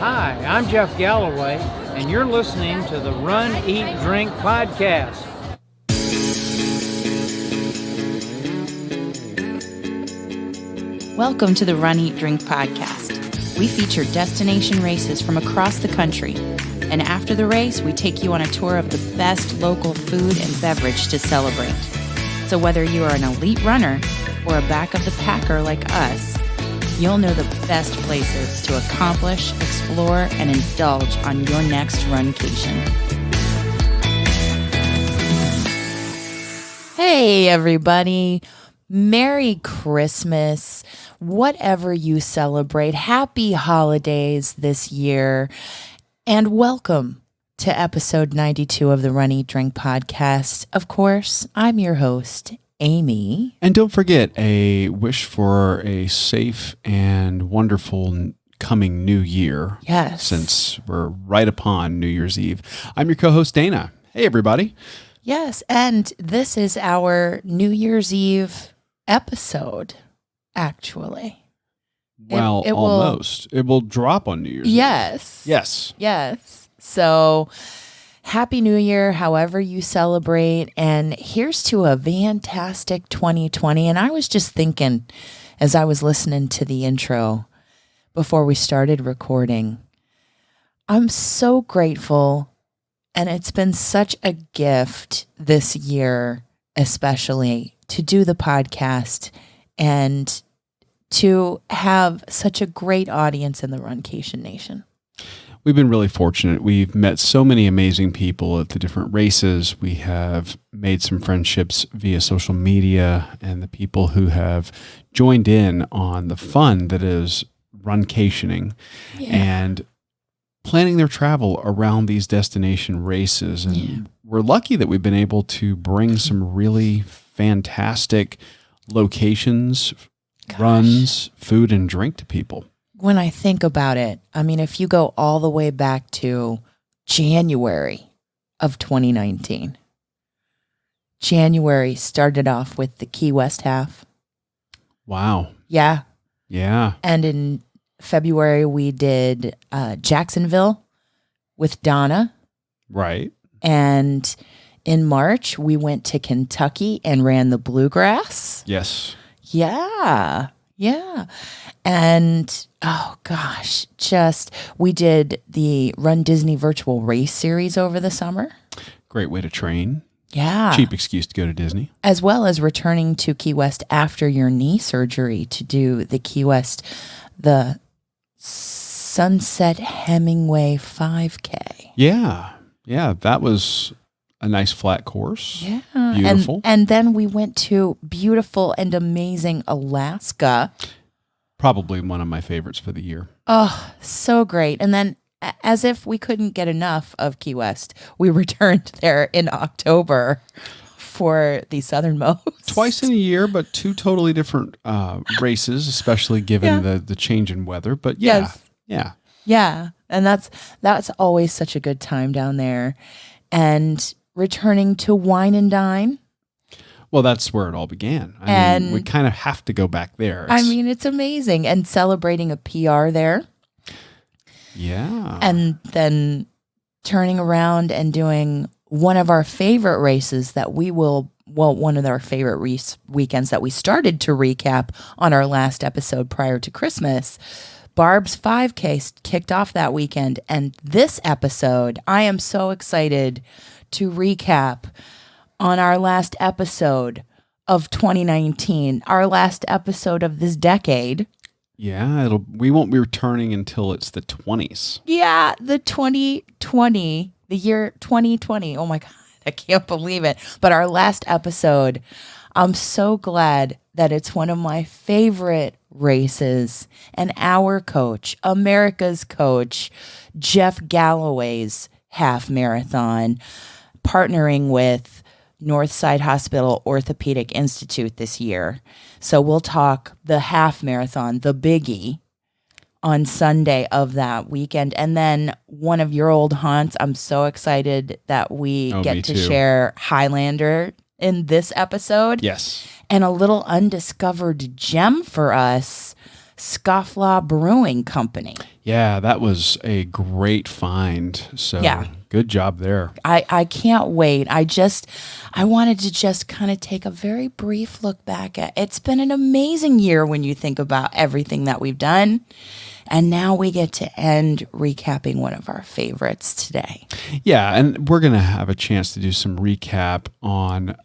Hi, I'm Jeff Galloway, and you're listening to the Run, Eat, Drink podcast. Welcome to the Run, Eat, Drink podcast. We feature destination races from across the country. And after the race, we take you on a tour of the best local food and beverage to celebrate. So whether you are an elite runner or a back of the packer like us, you'll know the best places to accomplish, explore, and indulge on your next runcation. Hey, everybody. Merry Christmas. Whatever you celebrate, happy holidays this year. And welcome to episode 92 of the Run, Eat, Drink podcast. Of course, I'm your host, Amy. And don't forget a wish for a safe and wonderful coming new year. Yes. Since we're right upon New Year's Eve. I'm your co-host, Dana. Hey, everybody. Yes, and this is our New Year's Eve episode, actually. Well, almost. It will drop on New Year's Eve. Yes. Yes. So Happy New Year, however you celebrate. And here's to a fantastic 2020. And I was just thinking, as I was listening to the intro before we started recording, I'm so grateful. And it's been such a gift this year, especially to do the podcast and to have such a great audience in the Runcation Nation. We've been really fortunate. We've met so many amazing people at the different races. We have made some friendships via social media, and the people who have joined in on the fun that is runcationing and planning their travel around these destination races. And we're lucky that we've been able to bring some really fantastic locations, runs, food, and drink to people. When I think about it, I mean, if you go all the way back to January of 2019, January started off with the Key West half. Wow. Yeah. Yeah. And in February, we did Jacksonville with Donna. Right. And in March, we went to Kentucky and ran the Bluegrass. Yes. Yeah. Yeah. And oh gosh, we did the Run Disney virtual race series over the summer. Great way to train. Yeah. Cheap excuse to go to Disney. As well as returning to Key West after your knee surgery to do the Key West, the Sunset Hemingway 5K. Yeah. Yeah. That was a nice flat course. Yeah. Beautiful. And then we went to beautiful and amazing Alaska. Probably one of my favorites for the year. Oh, so great. And then as if we couldn't get enough of Key West, we returned there in October for the Southernmost. Twice in a year, but two totally different races, especially given the change in weather. But yeah. And that's always such a good time down there. And returning to Wine and Dine. Well, that's where it all began. I mean, we kind of have to go back there. It's amazing. And celebrating a PR there. Yeah. And then turning around and doing one of our favorite races that one of our favorite weekends that we started to recap on our last episode prior to Christmas. Barb's 5K kicked off that weekend. And this episode, I am so excited to recap on our last episode of 2019, our last episode of this decade. Yeah, we won't be returning until it's the 20s. Yeah, the year 2020. Oh my God, I can't believe it. But our last episode, I'm so glad that it's one of my favorite races, and our coach, America's coach, Jeff Galloway's half marathon, partnering with Northside Orthopedic Institute this year. So we'll talk the half marathon, the biggie, on Sunday of that weekend. And then one of your old haunts, I'm so excited that we get to share Highlander in this episode. Yes. And a little undiscovered gem for us, Scofflaw Brewing Company. Yeah, that was a great find. So Yeah. good job there. I can't wait. I wanted to just kind of take a very brief look back at it's been an amazing year when you think about everything that we've done. And now we get to end recapping one of our favorites today. Yeah, and we're going to have a chance to do some recap on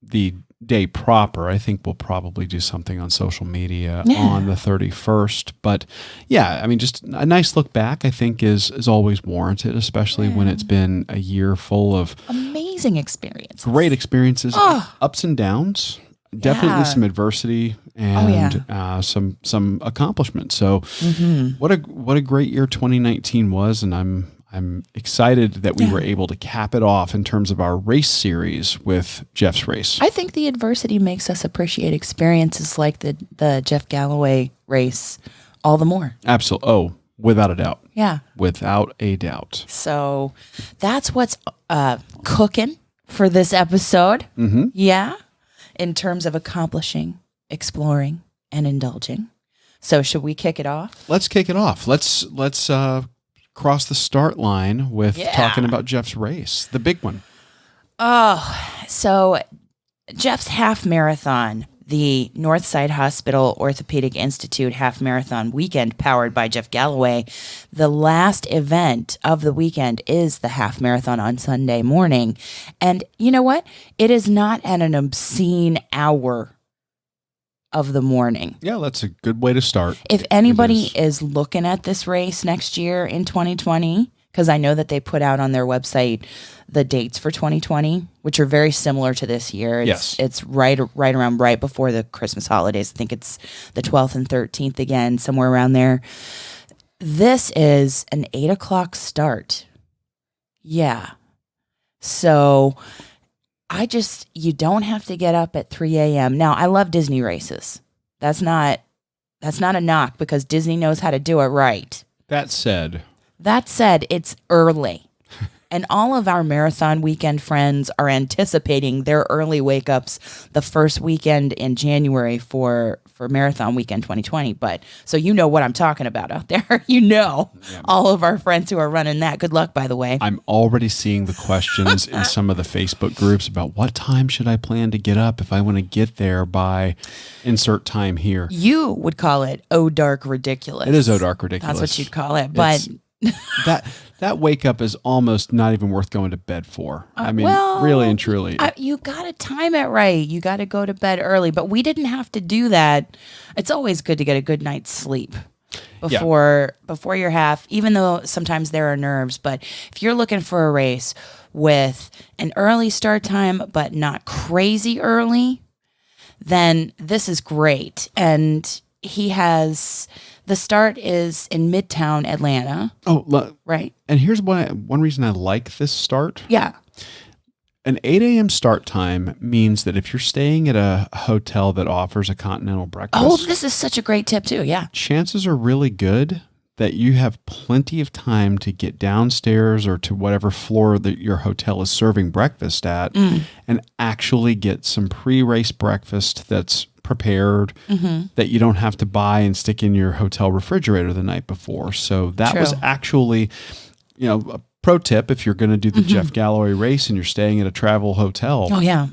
the day proper. I think we'll probably do something on social media on the 31st. But yeah, I mean, just a nice look back, I think, is always warranted, especially when it's been a year full of amazing experiences. Great experiences, ups and downs, definitely some adversity and some accomplishments. So what a great year 2019 was, and I'm excited that we were able to cap it off in terms of our race series with Jeff's race. I think the adversity makes us appreciate experiences like the Jeff Galloway race all the more. Absolutely. Oh, without a doubt. Yeah. Without a doubt. So that's what's cooking for this episode. Mm-hmm. Yeah. In terms of accomplishing, exploring, and indulging. So should we kick it off? Let's kick it off. Let's cross the start line with talking about Jeff's race, the big one. Oh, so Jeff's half marathon, the Northside Hospital Orthopedic Institute half marathon weekend powered by Jeff Galloway. The last event of the weekend is the half marathon on Sunday morning. And you know what? It is not at an obscene hour of the morning. Yeah, that's a good way to start. If anybody is looking at this race next year in 2020, because I know that they put out on their website the dates for 2020, which are very similar to this year. It's right before the Christmas holidays. I think it's the 12th and 13th again, somewhere around there. This is an 8 o'clock start. Yeah. So you don't have to get up at 3 a.m. Now, I love Disney races. That's not a knock because Disney knows how to do it right. That said, it's early. And all of our marathon weekend friends are anticipating their early wake ups the first weekend in January for Marathon Weekend 2020. But so you know what I'm talking about out there. All of our friends who are running that. Good luck, by the way. I'm already seeing the questions in some of the Facebook groups about what time should I plan to get up if I want to get there by insert time here. You would call it dark ridiculous. It is dark ridiculous. That's what you'd call it. But that wake up is almost not even worth going to bed for. I mean, really and truly. You got to time it right. You got to go to bed early. But we didn't have to do that. It's always good to get a good night's sleep before your half, even though sometimes there are nerves. But if you're looking for a race with an early start time, but not crazy early, then this is great. And the start is in Midtown Atlanta. Oh, right. And here's one reason I like this start. Yeah. An 8 a.m. start time means that if you're staying at a hotel that offers a continental breakfast. Oh, this is such a great tip too. Yeah. Chances are really good that you have plenty of time to get downstairs or to whatever floor that your hotel is serving breakfast at and actually get some pre-race breakfast that's prepared that you don't have to buy and stick in your hotel refrigerator the night before. So that was actually, a pro tip. If you're going to do the Jeff Galloway race and you're staying at a travel hotel,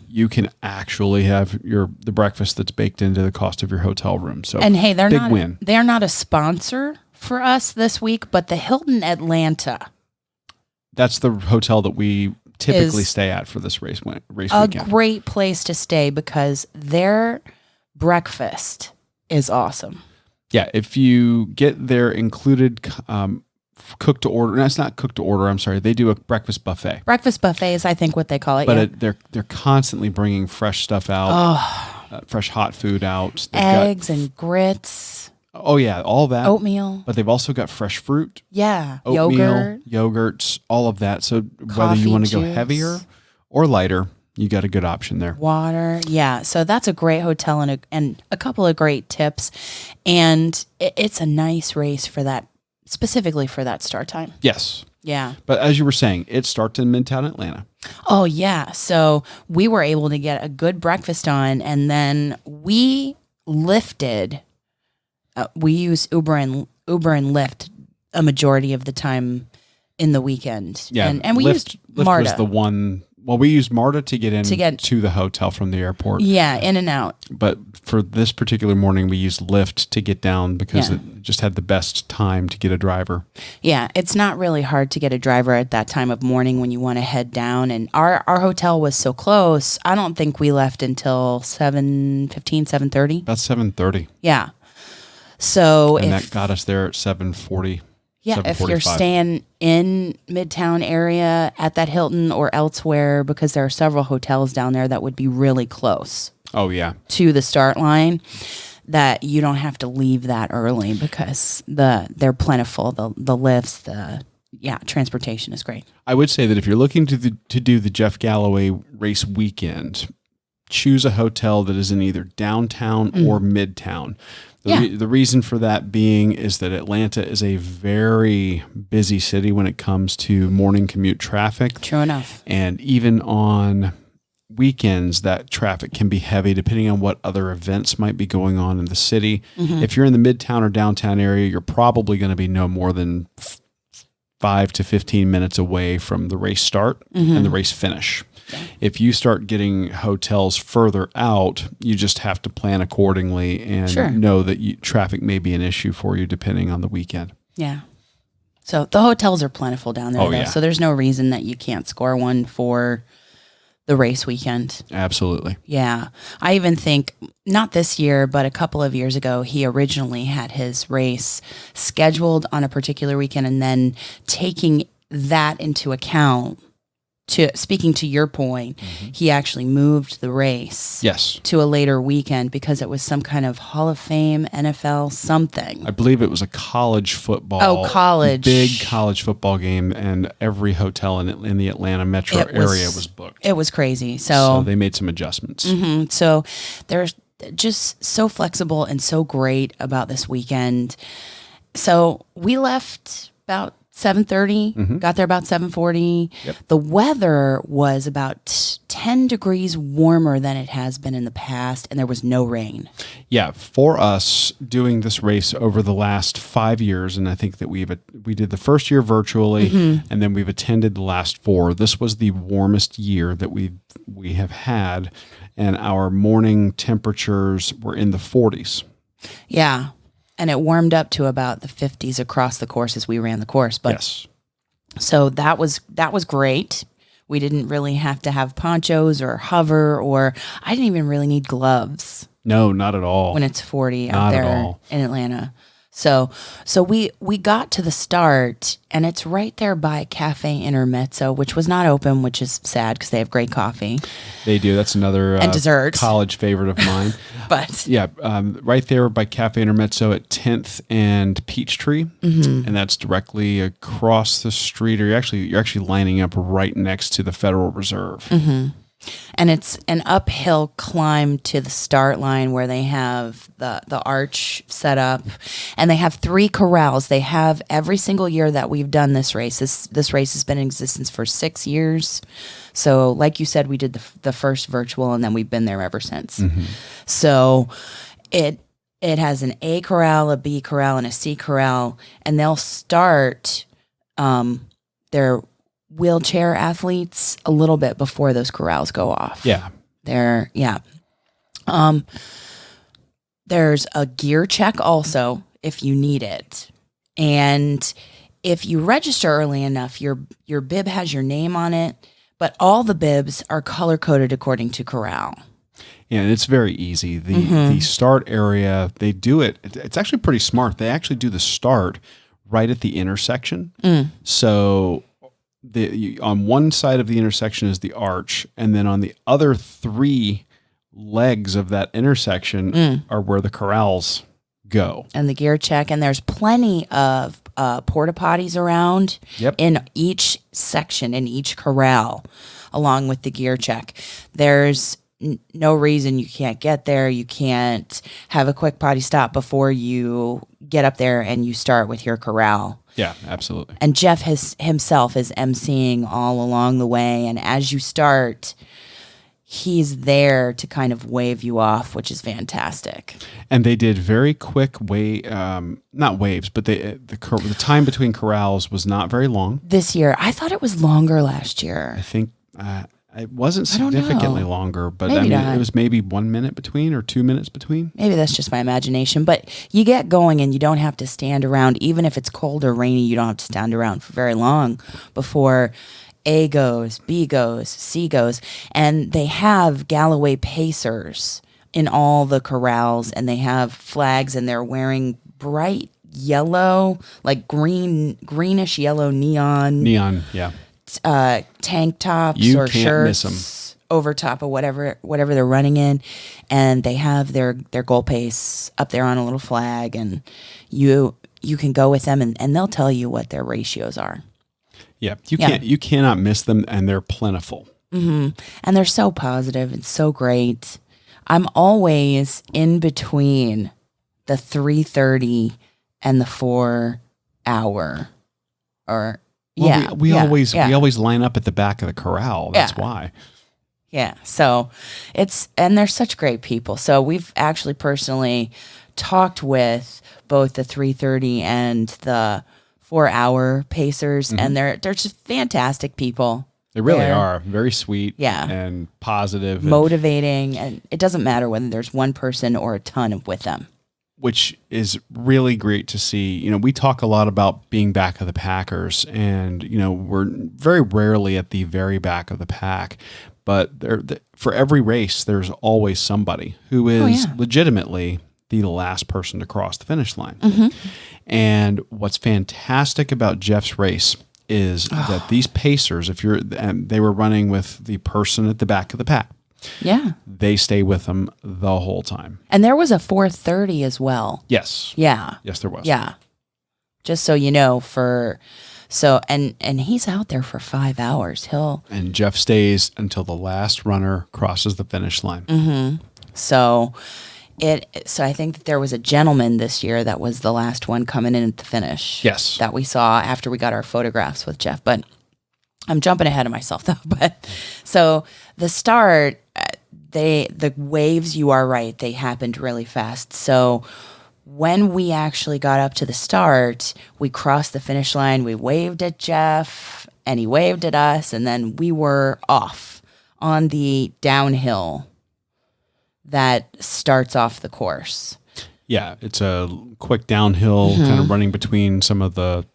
you can actually have the breakfast that's baked into the cost of your hotel room. So, and hey, they're not a sponsor for us this week, but the Hilton Atlanta. That's the hotel that we typically stay at for this race weekend. A great place to stay because their breakfast is awesome. Yeah, if you get their included cooked to order. No, it's not cooked to order. I'm sorry. They do a breakfast buffet. Breakfast buffet is, I think, what they call it. But they're constantly bringing fresh stuff out, fresh hot food out. Eggs and grits. Oh yeah, all that. Oatmeal. But they've also got fresh fruit. Yeah, oatmeal, yogurts, all of that. So whether you want to go heavier or lighter, you got a good option there. Water. Yeah. So that's a great hotel and a couple of great tips. And it's a nice race for that, specifically for that start time. Yes. Yeah. But as you were saying, it starts in Midtown Atlanta. Oh, yeah. So we were able to get a good breakfast on, and then we lifted we use Uber and Lyft a majority of the time in the weekend. Yeah, and we used Lyft MARTA. was the one. Well, we used MARTA to get to the hotel from the airport. Yeah, in and out. But for this particular morning, we used Lyft to get down because it just had the best time to get a driver. Yeah, it's not really hard to get a driver at that time of morning when you want to head down. And our hotel was so close, I don't think we left until 7:15, 7:30. About 7:30. Yeah. So and that got us there at 7:40. Yeah, if you're staying in Midtown area at that Hilton or elsewhere, because there are several hotels down there that would be really close. Oh, yeah. To the start line, that you don't have to leave that early because they're plentiful. The lifts, transportation is great. I would say that if you're looking to do the Jeff Galloway race weekend, choose a hotel that is in either downtown or midtown. The reason for that being is that Atlanta is a very busy city when it comes to morning commute traffic. True enough. And even on weekends, that traffic can be heavy depending on what other events might be going on in the city. Mm-hmm. If you're in the midtown or downtown area, you're probably going to be no more than 5 to 15 minutes away from the race start and the race finish. If you start getting hotels further out, you just have to plan accordingly and know that traffic may be an issue for you depending on the weekend. Yeah. So the hotels are plentiful down there, though. So there's no reason that you can't score one for the race weekend. Absolutely. Yeah. I even think, not this year, but a couple of years ago, he originally had his race scheduled on a particular weekend, and then taking that into account, speaking to your point, he actually moved the race to a later weekend because it was some kind of Hall of Fame, NFL, something. I believe it was a college football. Big college football game, and every hotel in the Atlanta metro area was booked. It was crazy. So they made some adjustments. Mm-hmm. So they're just so flexible and so great about this weekend. So we left about 7:30, got there about 7:40. Yep. The weather was about 10 degrees warmer than it has been in the past, and there was no rain. Yeah, for us doing this race over the last 5 years, and I think that we did the first year virtually, and then we've attended the last 4. This was the warmest year that we have had, and our morning temperatures were in the 40s. Yeah. And it warmed up to about the 50s across the course as we ran the course. But yes. So that was great. We didn't really have to have ponchos or hover, or I didn't even really need gloves. No, not at all. When it's 40 out there in Atlanta. So we got to the start, and it's right there by Cafe Intermezzo, which was not open, which is sad because they have great coffee. They do. That's another and dessert. College favorite of mine. But yeah, right there by Cafe Intermezzo at 10th and Peachtree, and that's directly across the street. Or you're actually lining up right next to the Federal Reserve. And it's an uphill climb to the start line where they have the arch set up, and they have 3 corrals. They have every single year that we've done this race. This race has been in existence for 6 years. So like you said, we did the first virtual, and then we've been there ever since. So it has an A corral, a B corral, and a C corral, and they'll start their wheelchair athletes a little bit before those corrals go off. Yeah. There's a gear check also if you need it. And if you register early enough, your bib has your name on it, but all the bibs are color coded according to corral. Yeah, and it's very easy. The start area, they do it. It's actually pretty smart. They actually do the start right at the intersection. So on one side of the intersection is the arch, and then on the other 3 legs of that intersection are where the corrals go. And the gear check, and there's plenty of porta potties around in each section, in each corral, along with the gear check. There's no reason you can't get there. You can't have a quick potty stop before you get up there and you start with your corral. Yeah, absolutely. And Jeff himself is emceeing all along the way. And as you start, he's there to kind of wave you off, which is fantastic. And they did very quick not waves, but the time between corrals was not very long. This year, I thought it was longer last year. I think it wasn't I don't know. significantly longer, but Maybe not. it was maybe 1 minute between or 2 minutes between. Maybe that's just my imagination, but you get going and you don't have to stand around. Even if it's cold or rainy, you don't have to stand around for very long before A goes, B goes, C goes. And they have Galloway Pacers in all the corrals, and they have flags, and they're wearing bright yellow, like greenish yellow neon, Yeah. tank tops You or can't miss shirts over top of whatever they're running in, and they have their goal pace up there on a little flag, and you can go with them, and they'll tell you what their ratios are. Yeah, you cannot miss them, and they're plentiful. Mm-hmm. And they're so positive and so great. I'm always in between the 3:30 and the 4 hour, or we always line up at the back of the corral. That's why. Yeah. So and they're such great people. So we've actually personally talked with both the 3:30 and the 4 hour pacers, and they're just fantastic people. They really are very sweet, Yeah. and positive, motivating, and it doesn't matter whether there's one person or a ton with them. Which is really great to see. You know, we talk a lot about being back of the packers, and you know, we're very rarely at the very back of the pack. But for every race, there's always somebody who is legitimately the last person to cross the finish line. Mm-hmm. And what's fantastic about Jeff's race is that these pacers, they were running with the person at the back of the pack. Yeah. They stay with them the whole time. And there was a 4:30 as well. Yes. Yeah. Yes, there was. Yeah. Just so you know, and he's out there for 5 hours. And Jeff stays until the last runner crosses the finish line. Mm-hmm. So I think that there was a gentleman this year that was the last one coming in at the finish. Yes. That we saw after we got our photographs with Jeff. But I'm jumping ahead of myself though. But so the start, the waves, you are right, they happened really fast. So when we actually got up to the start, we crossed the finish line, we waved at Jeff, and he waved at us, and then we were off on the downhill that starts off the course. Yeah, it's a quick downhill, kind of running between some of the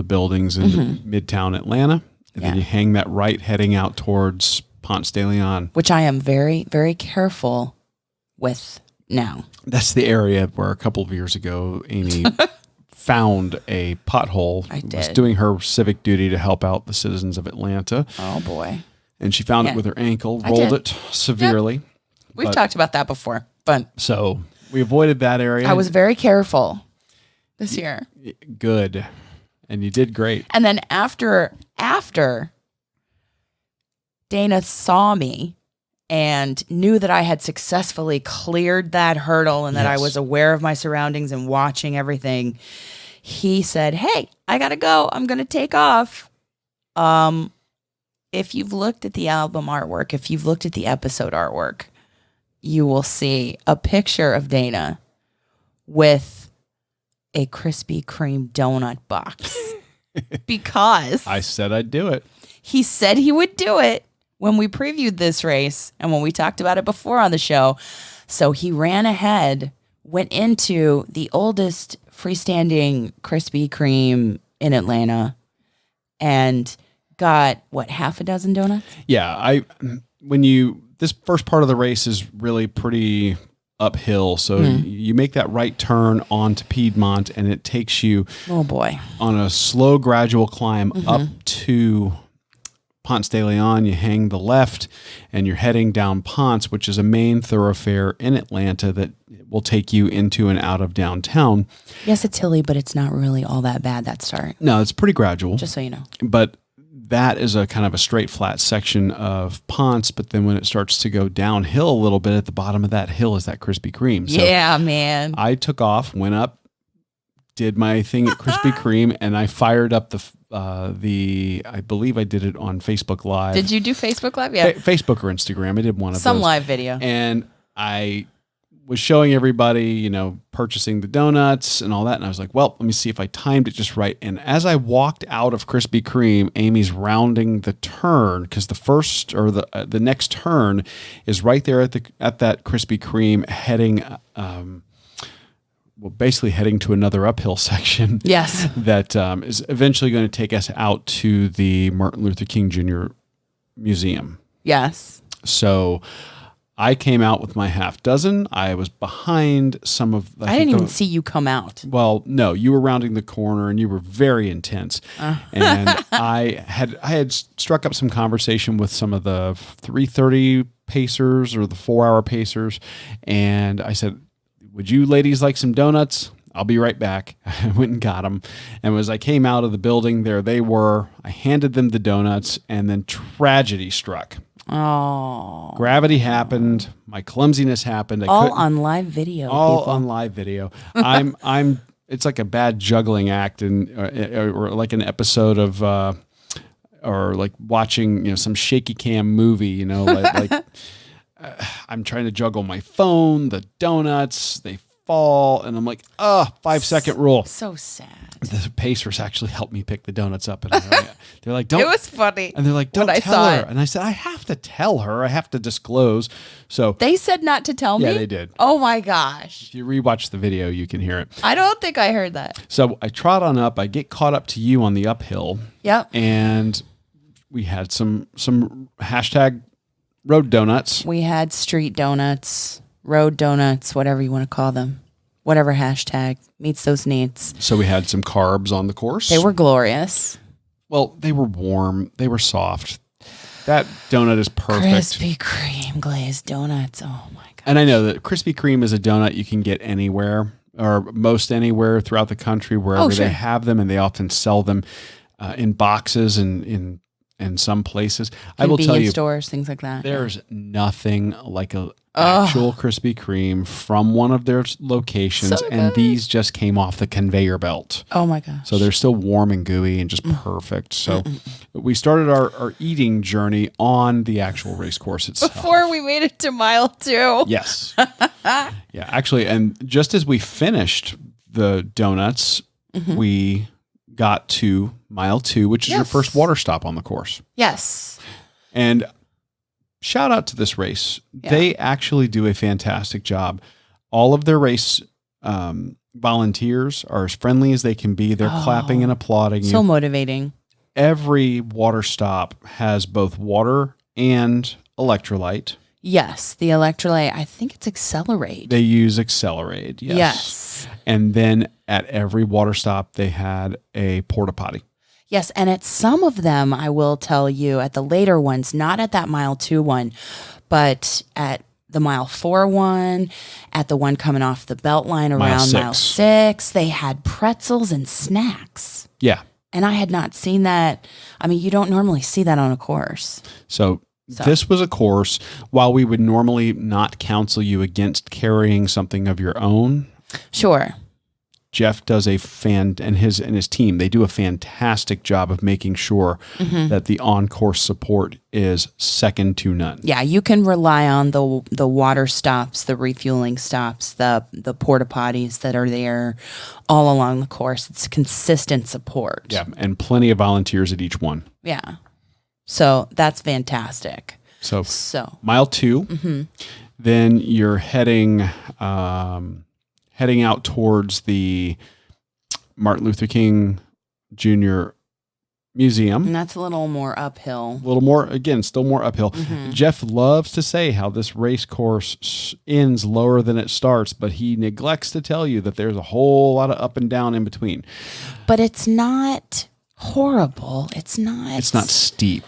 buildings in Midtown Atlanta, and then you hang that right heading out towards Ponce de Leon, which I am very, very careful with now. That's the area where a couple of years ago, Amy found a pothole. Was doing her civic duty to help out the citizens of Atlanta. Oh boy! And she found it with her ankle, rolled it severely. Yep. We've talked about that before, but so we avoided that area. I was very careful this year. Good, and you did great. And then after Dana saw me and knew that I had successfully cleared that hurdle and that I was aware of my surroundings and watching everything, he said, "Hey, I gotta go. I'm gonna take off." If you've looked at the album artwork, if you've looked at the episode artwork, you will see a picture of Dana with a Krispy Kreme donut box because I said I'd do it. He said he would do it when we previewed this race and when we talked about it before on the show. So he ran ahead, went into the oldest freestanding Krispy Kreme in Atlanta, and got half a dozen donuts? Yeah, this first part of the race is really pretty uphill. So you make that right turn onto Piedmont, and it takes you on a slow, gradual climb up to Ponce de Leon. You hang the left, and you're heading down Ponce, which is a main thoroughfare in Atlanta that will take you into and out of downtown. Yes, it's hilly, but it's not really all that bad, that start. No, it's pretty gradual. Just so you know. But that is a kind of a straight, flat section of Ponce, but then when it starts to go downhill a little bit, at the bottom of that hill is that Krispy Kreme. So yeah, man. I took off, went up did my thing at Krispy Kreme, and I fired up I believe I did it on Facebook Live. Did you do Facebook Live? Yeah. Facebook or Instagram. I did one of Some those. live video. And I was showing everybody, purchasing the donuts and all that. And I was like, well, let me see if I timed it just right. And as I walked out of Krispy Kreme, Amy's rounding the turn, because the next turn is right there at that Krispy Kreme, heading basically heading to another uphill section. Yes. That is eventually going to take us out to the Martin Luther King Jr. Museum. Yes. So I came out with my half dozen. I was behind some of the... I didn't even see you come out. Well, no, you were rounding the corner and you were very intense. And I had struck up some conversation with some of the 3:30 pacers or the 4-hour pacers. And I said, would you ladies like some donuts? I'll be right back. I went and got them. And as I came out of the building, there they were. I handed them the donuts, and then tragedy struck. Oh. Gravity happened. My clumsiness happened. All on live video. On live video. It's like a bad juggling act, or like an episode of, or like watching, some shaky cam movie, like I'm trying to juggle my phone, the donuts, they fall, and I'm like, 5-second rule. So sad. The pacers actually helped me pick the donuts up, and they're like, "Don't." It was funny. And they're like, "Don't when tell I saw her." it. And I said, "I have to tell her. I have to disclose." So They said not to tell me? yeah, they did. Oh my gosh. If you rewatch the video, you can hear it. I don't think I heard that. So I trot on up. I get caught up to you on the uphill. Yep. And we had some hashtag road donuts. We had street donuts, road donuts, whatever you want to call them. Whatever hashtag meets those needs. So we had some carbs on the course. They were glorious. Well, they were warm. They were soft. That donut is perfect. Krispy Kreme glazed donuts. Oh my God. And I know that Krispy Kreme is a donut you can get anywhere, or most anywhere throughout the country, wherever sure. they have them, and they often sell them in boxes and in some places. I will tell you, stores, things like that. there's nothing like a actual Krispy Kreme from one of their locations, So and good. these just came off the conveyor belt. Oh my gosh. So they're still warm and gooey and just perfect. So we started our eating journey on the actual race course itself. Before we made it to mile 2. Yes. Yeah, actually, and just as we finished the donuts, we got to mile 2, which is your Yes. first water stop on the course. Yes. And shout out to this race. Yeah. They actually do a fantastic job. All of their race volunteers are as friendly as they can be. They're clapping and applauding So you. motivating. Every water stop has both water and electrolyte. Yes. The electrolyte, I think it's Accelerate. They use Accelerate. Yes. Yes. And then at every water stop, they had a porta potty. Yes, and at some of them, I will tell you, at the later ones, not at that mile 2 one, but at the mile 4 one, at the one coming off the belt line around mile 6, they had pretzels and snacks. Yeah. And I had not seen that. I mean, you don't normally see that on a course. So this was a course, while we would normally not counsel you against carrying something of your own. Sure. Jeff does and his team, they do a fantastic job of making sure that the on-course support is second to none. Yeah, you can rely on the water stops, the refueling stops, the porta potties that are there all along the course. It's consistent support. Yeah, and plenty of volunteers at each one. Yeah. So that's fantastic. So mile 2, then you're heading out towards the Martin Luther King Jr. Museum. And that's a little more uphill. A little more, again, still more uphill. Jeff loves to say how this race course ends lower than it starts, but he neglects to tell you that there's a whole lot of up and down in between. But it's not horrible. It's not steep.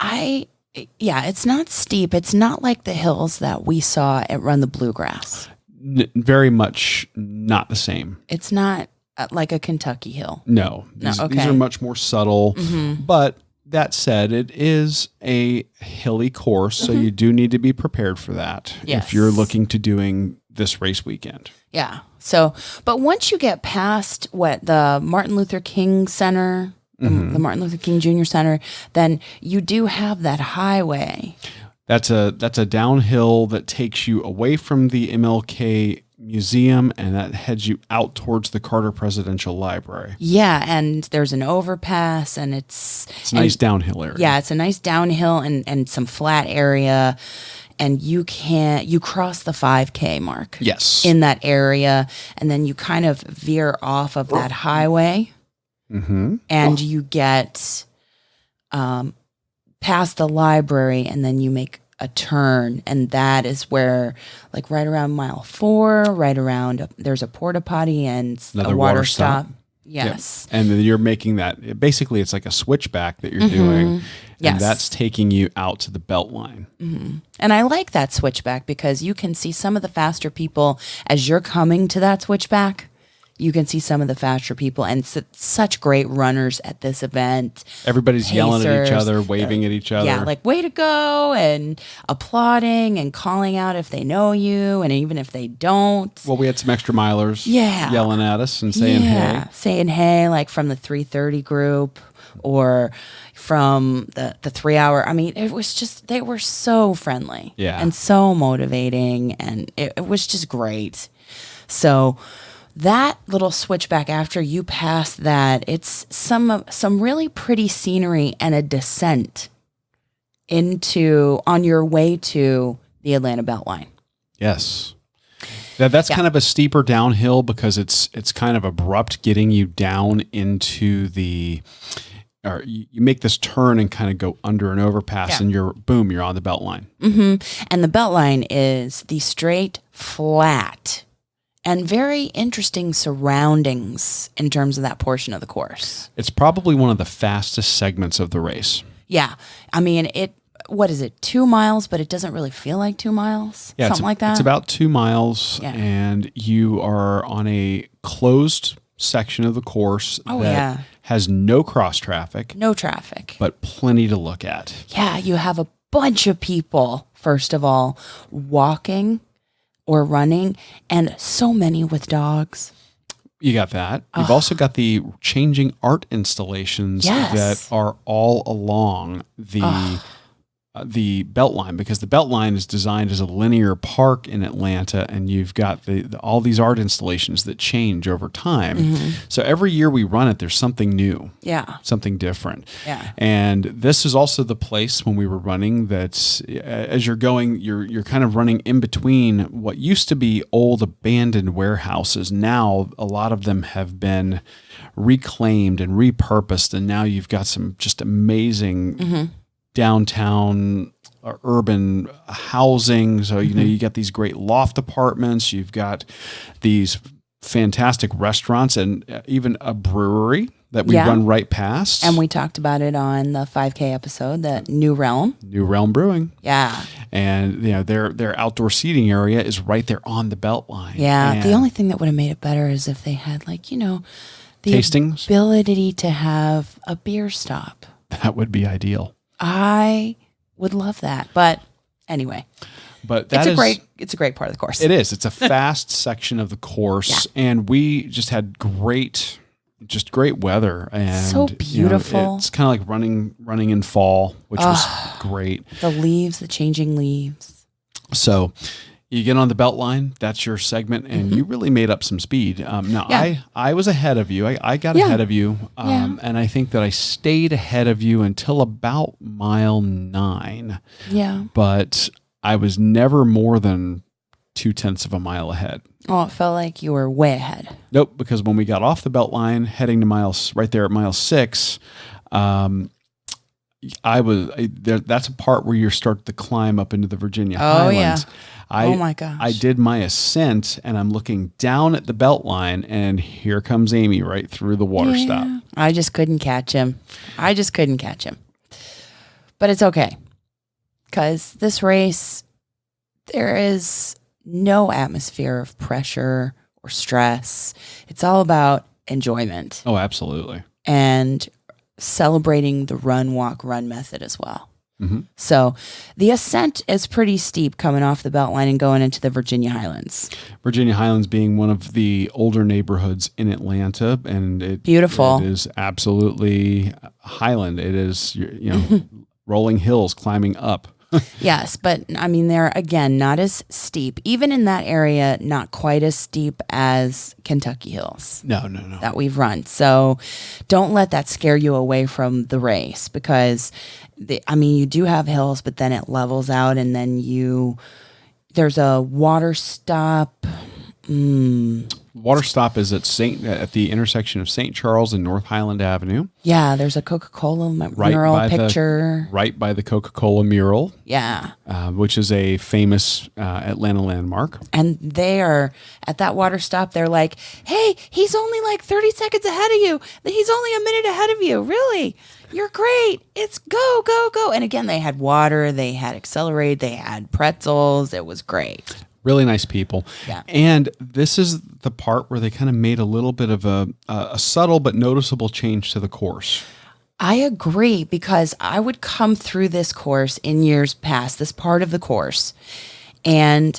It's not steep. It's not like the hills that we saw at Run the Bluegrass. Very much not the same. It's not like a Kentucky hill. No. These are much more subtle. But that said, it is a hilly course, so you do need to be prepared for that. Yes. If you're looking to doing this race weekend. Yeah. So, but once you get past the Martin Luther King Center, the Martin Luther King Jr. Center, then you do have that highway. That's a downhill that takes you away from the MLK Museum, and that heads you out towards the Carter Presidential Library. Yeah, and there's an overpass, and it's a nice downhill area. Yeah, it's a nice downhill and some flat area, and you cross the 5K mark. Yes. In that area, and then you kind of veer off of that highway, and you get past the library, and then you make a turn, and that is where, like, right around mile 4, there's a porta potty and another a water stop. Yes. Yep. And then you're making that, basically it's like a switchback that you're doing. Yes. And that's taking you out to the belt line. And I like that switchback because you can see some of the faster people as you're coming to that switchback. You can see some of the faster people, and such great runners at this event. Everybody's yelling at each other, waving at each other. Yeah, like, way to go, and applauding and calling out if they know you, and even if they don't. Well, we had some extra milers yelling at us and saying hey. Saying hey, like from the 3:30 group or from the 3 hour. I mean, it was just, they were so friendly and so motivating, and it was just great. So that little switchback, after you pass that, it's some really pretty scenery and a descent on your way to the Atlanta Beltline. Yes. That's kind of a steeper downhill because it's kind of abrupt getting you down into or you make this turn and kind of go under an overpass and you're on the Beltline. And the Beltline is the straight, flat, and very interesting surroundings in terms of that portion of the course. It's probably one of the fastest segments of the race. Yeah. I mean, what is it, 2 miles, but it doesn't really feel like 2 miles? Yeah, something like that? It's about 2 miles, and you are on a closed section of the course that has no cross traffic. No traffic. But plenty to look at. Yeah, you have a bunch of people, first of all, walking or running, and so many with dogs. You got that. You've also got the changing art installations that are all along the Beltline, because the Beltline is designed as a linear park in Atlanta, and you've got all these art installations that change over time. So every year we run it, there's something new, something different. And this is also the place when we were running that as you're going, you're kind of running in between what used to be old abandoned warehouses. Now a lot of them have been reclaimed and repurposed, and now you've got some just amazing downtown urban housing. So, you got these great loft apartments. You've got these fantastic restaurants and even a brewery that we run right past. And we talked about it on the 5K episode, the New Realm Brewing. Yeah. And, their outdoor seating area is right there on the Beltline. Yeah. And the only thing that would have made it better is if they had, the tastings, ability to have a beer stop. That would be ideal. I would love that, but anyway. But it's a great part of the course. It is. It's a fast section of the course, and we just had great weather, and so beautiful. It's kind of like running in fall, which was great. The changing leaves. So you get on the Beltline, that's your segment, and you really made up some speed. I was ahead of you. I got ahead of you, and I think that I stayed ahead of you until about mile 9. Yeah. But I was never more than 0.2 of a mile ahead. Oh, it felt like you were way ahead. Nope, because when we got off the Beltline, heading to right there at mile 6, that's a part where you start the climb up into the Virginia Highlands. Oh my gosh. I did my ascent, and I'm looking down at the Beltline, and here comes Amy right through the water stop. I just couldn't catch him. But it's okay, because this race, there is no atmosphere of pressure or stress. It's all about enjoyment. Oh, absolutely. And celebrating the run, walk, run method as well. So the ascent is pretty steep coming off the Beltline and going into the Virginia Highlands. Virginia Highlands being one of the older neighborhoods in Atlanta, and Beautiful. It is absolutely Highland. It is, you know, rolling hills climbing up. Yes, but I mean, they're, again, not as steep. Even in that area, not quite as steep as Kentucky Hills. No. That we've run. So don't let that scare you away from the race, because, you do have hills, but then it levels out, and then there's a water stop. Water stop is at the intersection of St. Charles and North Highland Avenue. Yeah, there's a Coca-Cola mural picture. Right by the Coca-Cola mural. Yeah. Which is a famous Atlanta landmark. And they are, at that water stop, they're like, hey, he's only like 30 seconds ahead of you. He's only a minute ahead of you. Really? You're great. It's go, go, go. And again, they had water, they had Accelerate, they had pretzels. It was great. Really nice people. Yeah. And this is the part where they kind of made a little bit of a subtle but noticeable change to the course. I agree, because I would come through this course in years past, this part of the course. And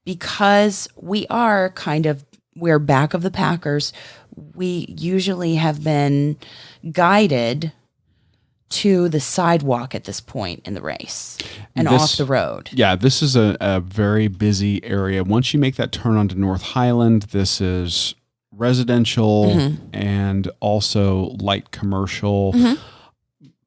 because we're back of the Packers, we usually have been guided to the sidewalk at this point in the race and off the road. Yeah, this is a very busy area. Once you make that turn onto North Highland, this is residential and also light commercial,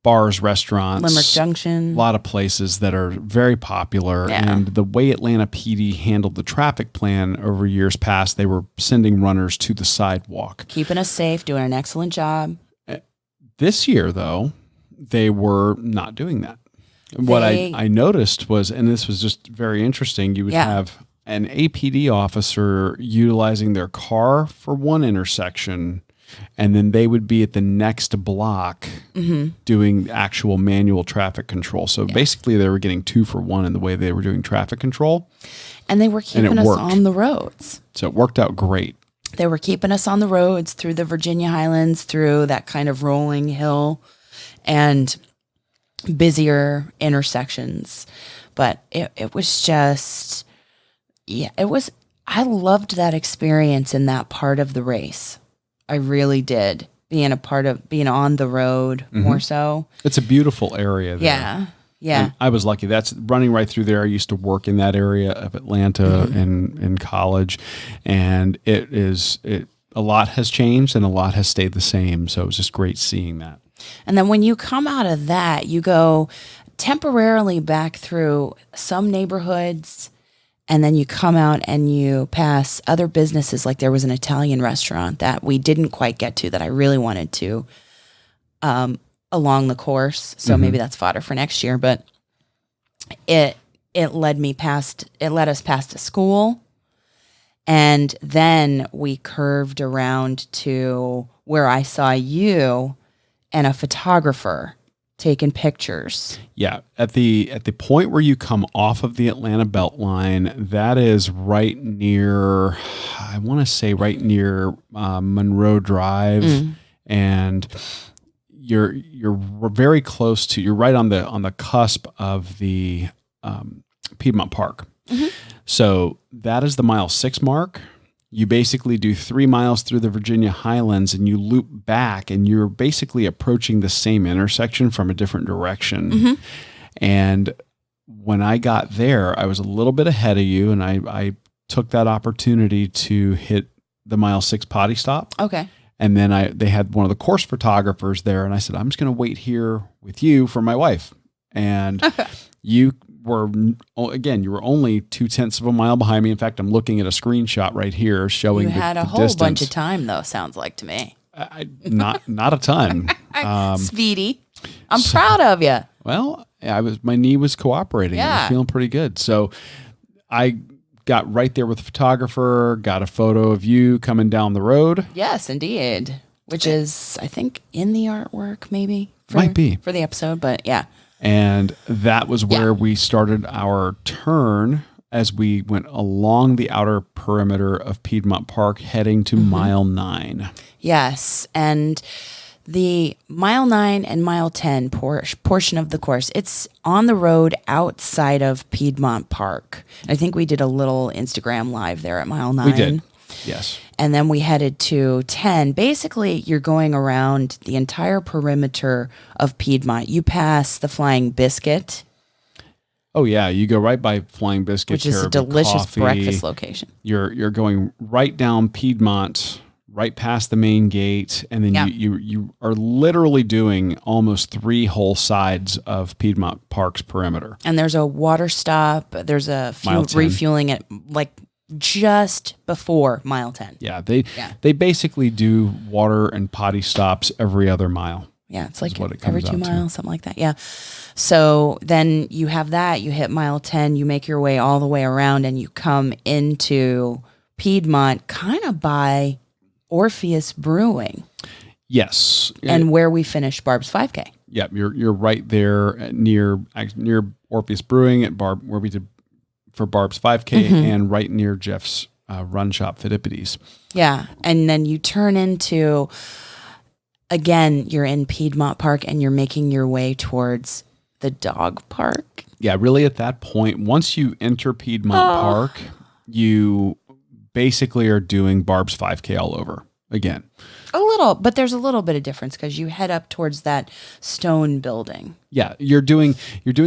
bars, restaurants. Limerick Junction. A lot of places that are very popular. Yeah. And the way Atlanta PD handled the traffic plan over years past, they were sending runners to the sidewalk. Keeping us safe, doing an excellent job. This year, though, they were not doing that. What I noticed was, and this was just very interesting, you would have an APD officer utilizing their car for one intersection, and then they would be at the next block doing actual manual traffic control. So basically they were getting 2 for 1 in the way they were doing traffic control. And they were keeping us on the roads. So it worked out great. They were keeping us on the roads through the Virginia Highlands, through that kind of rolling hill and busier intersections. But it was just, I loved that experience in that part of the race. I really did. Being on the road more so. It's a beautiful area there. Yeah. And I was lucky. That's running right through there. I used to work in that area of Atlanta in college, and a lot has changed and a lot has stayed the same. So it was just great seeing that. And then when you come out of that, you go temporarily back through some neighborhoods, and then you come out and you pass other businesses. Like there was an Italian restaurant that we didn't quite get to that I really wanted to along the course. So maybe that's fodder for next year. But it led us past a school. And then we curved around to where I saw you and a photographer taking pictures. Yeah, at the point where you come off of the Atlanta Beltline, that is right near, I want to say right near Monroe Drive, and you're very close to, you're right on the cusp of the Piedmont Park. So that is the mile 6 mark. You basically do 3 miles through the Virginia Highlands and you loop back, and you're basically approaching the same intersection from a different direction. And when I got there, I was a little bit ahead of you, and I took that opportunity to hit the mile 6 potty stop. Okay. And then they had one of the course photographers there, and I said, I'm just going to wait here with you for my wife. And you were only 0.2 of a mile behind me. In fact, I'm looking at a screenshot right here showing you had a whole distance. Bunch of time, though. Sounds like to me. Not a ton. Speedy. I'm proud of you. Well, my knee was cooperating. I was feeling pretty good. So I got right there with the photographer, got a photo of you coming down the road. Yes, indeed. Which is, I think, in the artwork, maybe. Might be. For the episode, but yeah. And that was where we started our turn as we went along the outer perimeter of Piedmont Park, heading to mile 9. Yes. And the mile 9 and mile 10 portion of the course, it's on the road outside of Piedmont Park. I think we did a little Instagram live there at mile 9. We did. Yes. And then we headed to 10. Basically, you're going around the entire perimeter of Piedmont. You pass the Flying Biscuit. Oh yeah, you go right by Flying Biscuit, which is a Caribou delicious Coffee. breakfast location. You're going right down Piedmont, right past the main gate, and then you are literally doing almost 3 whole sides of Piedmont Park's perimeter. And there's a water stop. There's a refueling at like just before mile 10. Yeah, they basically do water and potty stops every other mile. Yeah, it's like every 2 miles, something like that. Yeah. So then you have that, you hit mile 10, you make your way all the way around, and you come into Piedmont kind of by Orpheus Brewing. Yes. And where we finished Barb's 5K. Yeah, you're right there near Orpheus Brewing at where we did for Barb's 5K, and right near Jeff's run shop, Fidippides. Yeah, and then you turn into, again, you're in Piedmont Park, and you're making your way towards the dog park. Yeah, really at that point, once you enter Piedmont Park, you basically are doing Barb's 5K all over again. A little, but there's a little bit of difference because you head up towards that stone building. Yeah, you're doing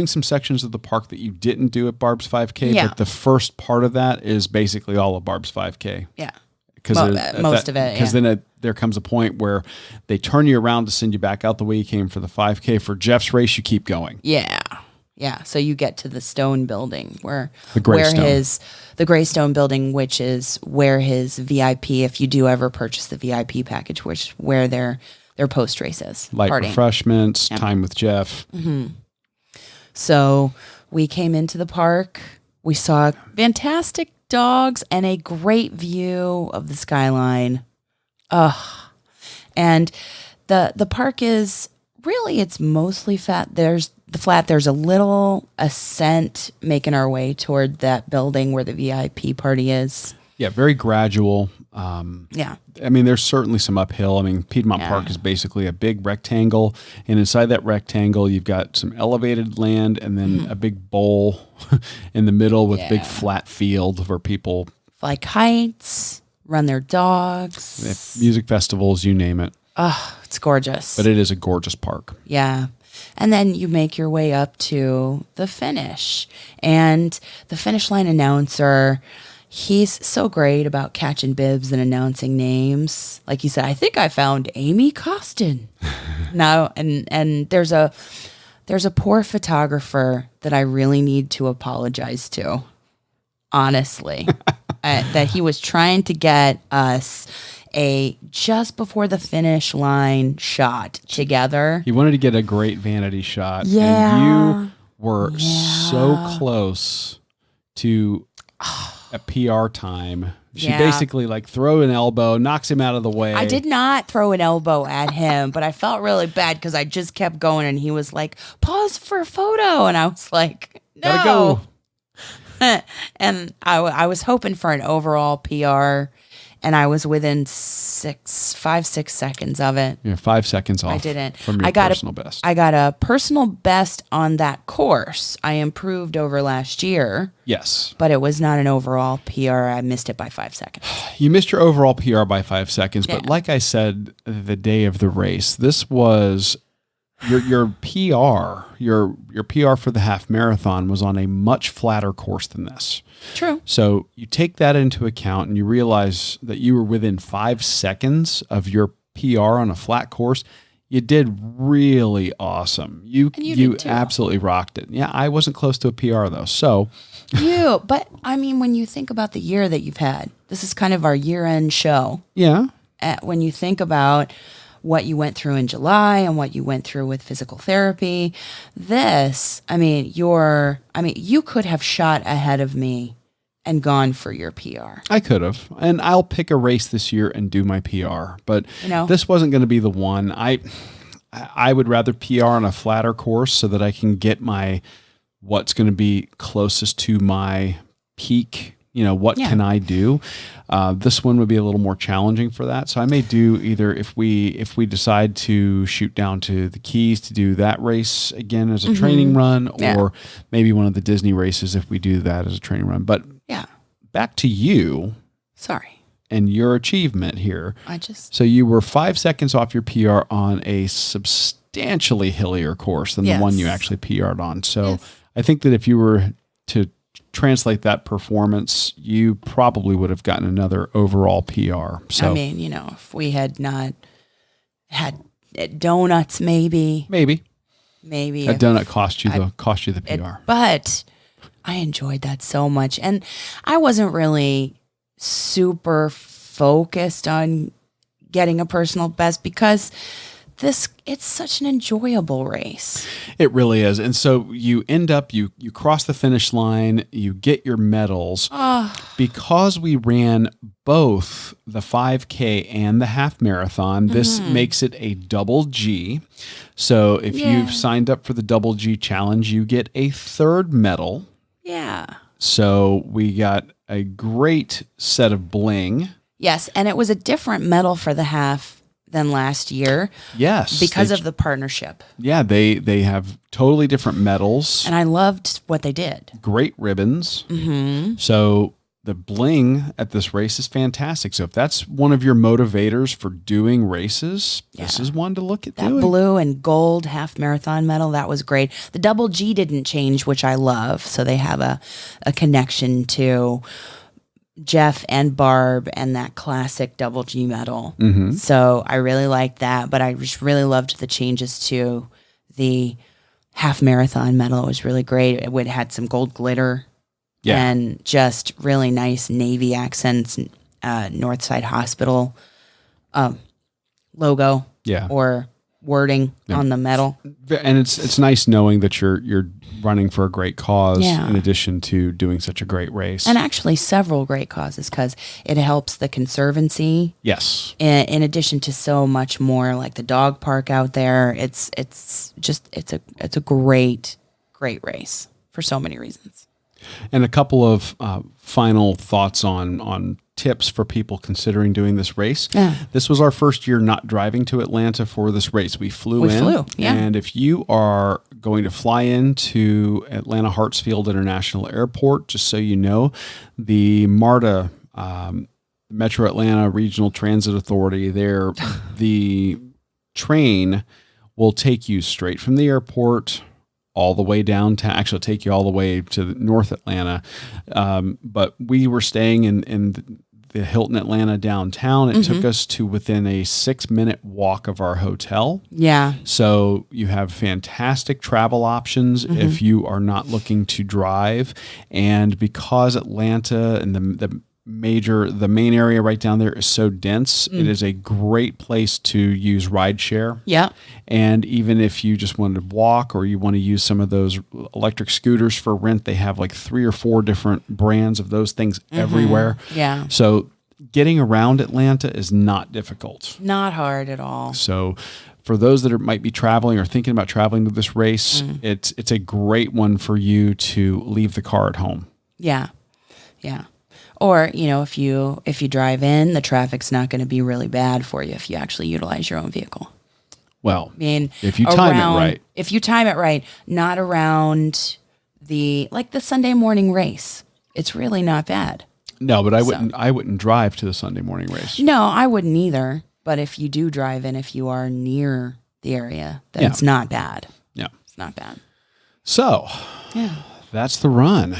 some sections of the park that you didn't do at Barb's 5K, but the first part of that is basically all of Barb's 5K. Yeah. Most of it. Because then there comes a point where they turn you around to send you back out the way you came for the 5K. For Jeff's race, you keep going. Yeah. Yeah. So you get to the stone building the gray stone building, which is where his VIP, if you do ever purchase the VIP package, where their post race is. Light partying. Refreshments, time with Jeff. Mm-hmm. So we came into the park. We saw fantastic dogs and a great view of the skyline. And the park is really, it's mostly flat. There's a little ascent making our way toward that building where the VIP party is. Yeah, very gradual. Yeah. I mean, there's certainly some uphill. I mean, Piedmont Park is basically a big rectangle, and inside that rectangle, you've got some elevated land and then a big bowl in the middle with big flat field where people fly kites, run their dogs. Music festivals, you name it. Oh, it's gorgeous. But it is a gorgeous park. Yeah. And then you make your way up to the finish. And the finish line announcer, he's so great about catching bibs and announcing names. Like he said, I think I found Amy Costin. And there's a poor photographer that I really need to apologize to, honestly, that he was trying to get us a just before the finish line shot together. He wanted to get a great vanity shot. Yeah. And you were so close to a PR time. She basically throw an elbow, knocks him out of the way. I did not throw an elbow at him, but I felt really bad because I just kept going and he was like, pause for a photo. And I was like, no. Gotta go. And I was hoping for an overall PR. And I was within 5-6 seconds of it. You're 5 seconds off. I didn't. From your personal best. I got a personal best on that course. I improved over last year. Yes. But it was not an overall PR. I missed it by 5 seconds. You missed your overall PR by 5 seconds. But like I said, the day of the race, this was your PR. Your PR for the half marathon was on a much flatter course than this. True. So you take that into account and you realize that you were within 5 seconds of your PR on a flat course. You did really awesome. You absolutely rocked it. Yeah, I wasn't close to a PR though. So but I mean, when you think about the year that you've had, this is kind of our year-end show. Yeah. When you think about what you went through in July and what you went through with physical therapy, you could have shot ahead of me and gone for your PR. I could have. And I'll pick a race this year and do my PR. But this wasn't going to be the one. I would rather PR on a flatter course so that I can get what's going to be closest to my peak what can I do? This one would be a little more challenging for that. So I may do either if we decide to shoot down to the Keys to do that race again as a training run, or maybe one of the Disney races if we do that as a training run. But back to you. Sorry. And your achievement here. So you were 5 seconds off your PR on a substantially hillier course than the one you actually PR'd on. So I think that if you were to translate that performance, you probably would have gotten another overall PR. So I mean, if we had not had donuts, maybe a donut cost you the PR. But I enjoyed that so much, and I wasn't really super focused on getting a personal best because it's such an enjoyable race. It really is. And so you end up, you cross the finish line, you get your medals. Because we ran both the 5K and the half marathon, this makes it a double G. So if you've signed up for the double G challenge, you get a third medal. Yeah. So we got a great set of bling. Yes, and it was a different medal for the half than last year. Yes. Because of the partnership. Yeah, they have totally different medals. And I loved what they did. Great ribbons. So the bling at this race is fantastic. So if that's one of your motivators for doing races, this is one to look at doing. That blue and gold half marathon medal, that was great. The double G didn't change, which I love. So they have a connection to Jeff and Barb and that classic double G medal. So I really liked that, but I just really loved the changes to the half marathon medal. It was really great. It had some gold glitter. And just really nice navy accents, Northside Hospital logo or wording on the medal. And it's nice knowing that you're running for a great cause in addition to doing such a great race. And actually several great causes because it helps the Conservancy. Yes. In addition to so much more like the dog park out there. It's a great race for so many reasons. And a couple of final thoughts on tips for people considering doing this race. This was our first year not driving to Atlanta for this race. We flew in. And if you are going to fly into Atlanta Hartsfield International Airport, just so you know, the MARTA, Metro Atlanta Regional Transit Authority, the train will take you straight from the airport all the way downtown. Actually, it'll take you all the way to North Atlanta. But we were staying in the Hilton Atlanta downtown. It took us to within a 6-minute walk of our hotel. Yeah. So you have fantastic travel options if you are not looking to drive. And because Atlanta and the main area right down there is so dense, it is a great place to use rideshare. Yeah. And even if you just wanted to walk or you want to use some of those electric scooters for rent, they have like 3 or 4 different brands of those things everywhere. Yeah. So getting around Atlanta is not difficult. Not hard at all. So for those that might be traveling or thinking about traveling to this race, it's a great one for you to leave the car at home. Yeah. Yeah. Or, if you drive in, the traffic's not going to be really bad for you if you actually utilize your own vehicle. Well, I mean, if you time it right. If you time it right, not around the Sunday morning race. It's really not bad. No, but I wouldn't drive to the Sunday morning race. No, I wouldn't either. But if you do drive in, if you are near the area, then it's not bad. Yeah. It's not bad. So, that's the run.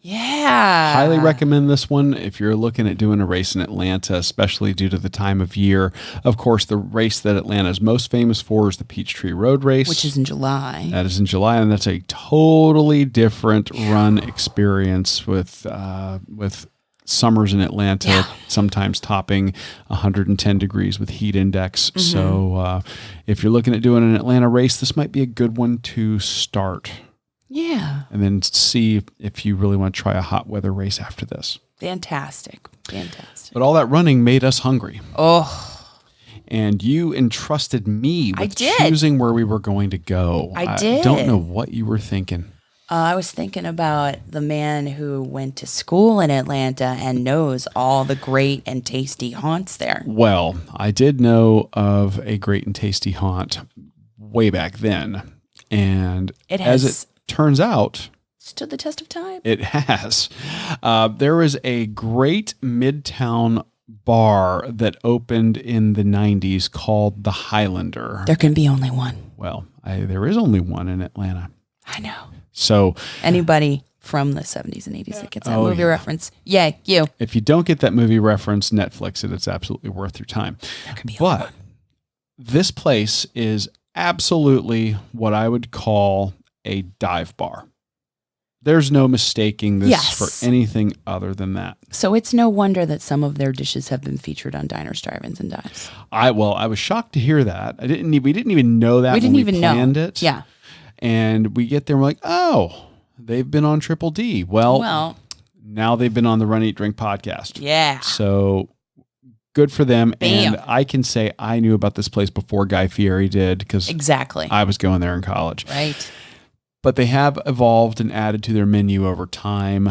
Yeah. Highly recommend this one if you're looking at doing a race in Atlanta, especially due to the time of year. Of course, the race that Atlanta is most famous for is the Peachtree Road Race. Which is in July. That is in July, and that's a totally different run experience with summers in Atlanta, sometimes topping 110 degrees with heat index. So if you're looking at doing an Atlanta race, this might be a good one to start. Yeah. And then see if you really want to try a hot weather race after this. Fantastic. But all that running made us hungry. Oh. And you entrusted me with choosing where we were going to go. I did. Don't know what you were thinking. I was thinking about the man who went to school in Atlanta and knows all the great and tasty haunts there. Well, I did know of a great and tasty haunt way back then. And as it turns out, stood the test of time. It has. There is a great Midtown bar that opened in the 90s called the Highlander. There can be only one. Well, there is only one in Atlanta. I know. So anybody from the 70s and 80s that gets that movie reference, yeah, you. If you don't get that movie reference, Netflix it. It's absolutely worth your time. There could be but one. This place is absolutely what I would call a dive bar. There's no mistaking this for anything other than that. So it's no wonder that some of their dishes have been featured on diners, drive-ins, and dives. I was shocked to hear that. We didn't even know that when we planned it. Yeah. And we get there and we're like, oh, they've been on Triple D. Well, now they've been on the Run, Eat, Drink podcast. Yeah. So good for them. Bam. And I can say I knew about this place before Guy Fieri did because I was going there in college. Right. But they have evolved and added to their menu over time.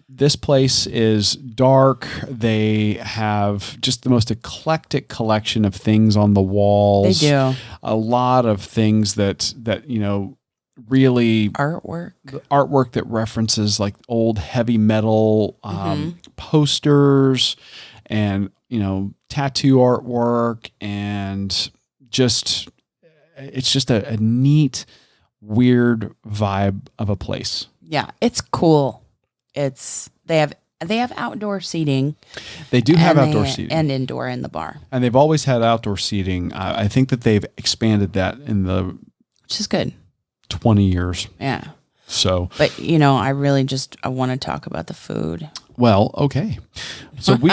This place is dark. They have just the most eclectic collection of things on the walls. They do. A lot of things that really artwork that references like old heavy metal posters and tattoo artwork, and it's just a neat, weird vibe of a place. Yeah, it's cool. They have outdoor seating. They do have outdoor seating and indoor in the bar. And they've always had outdoor seating. I think that they've expanded that which is good. 20 years. Yeah. So, but I want to talk about the food. Well, okay. So we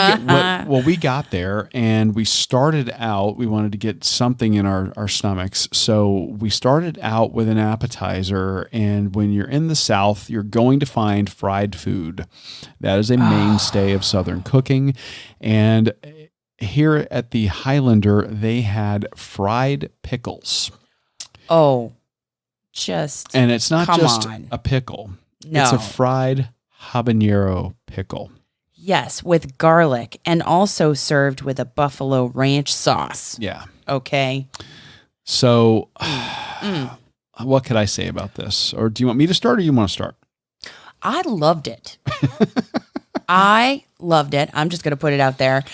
got there and we started out, we wanted to get something in our stomachs. So we started out with an appetizer, and when you're in the South, you're going to find fried food. That is a mainstay of Southern cooking. And here at the Highlander, they had fried pickles. Oh, and it's not just a pickle. No. It's a fried habanero pickle. Yes, with garlic, and also served with a buffalo ranch sauce. Yeah. Okay. So, what could I say about this? Or do you want me to start, or you want to start? I loved it. I loved it. I'm just going to put it out there.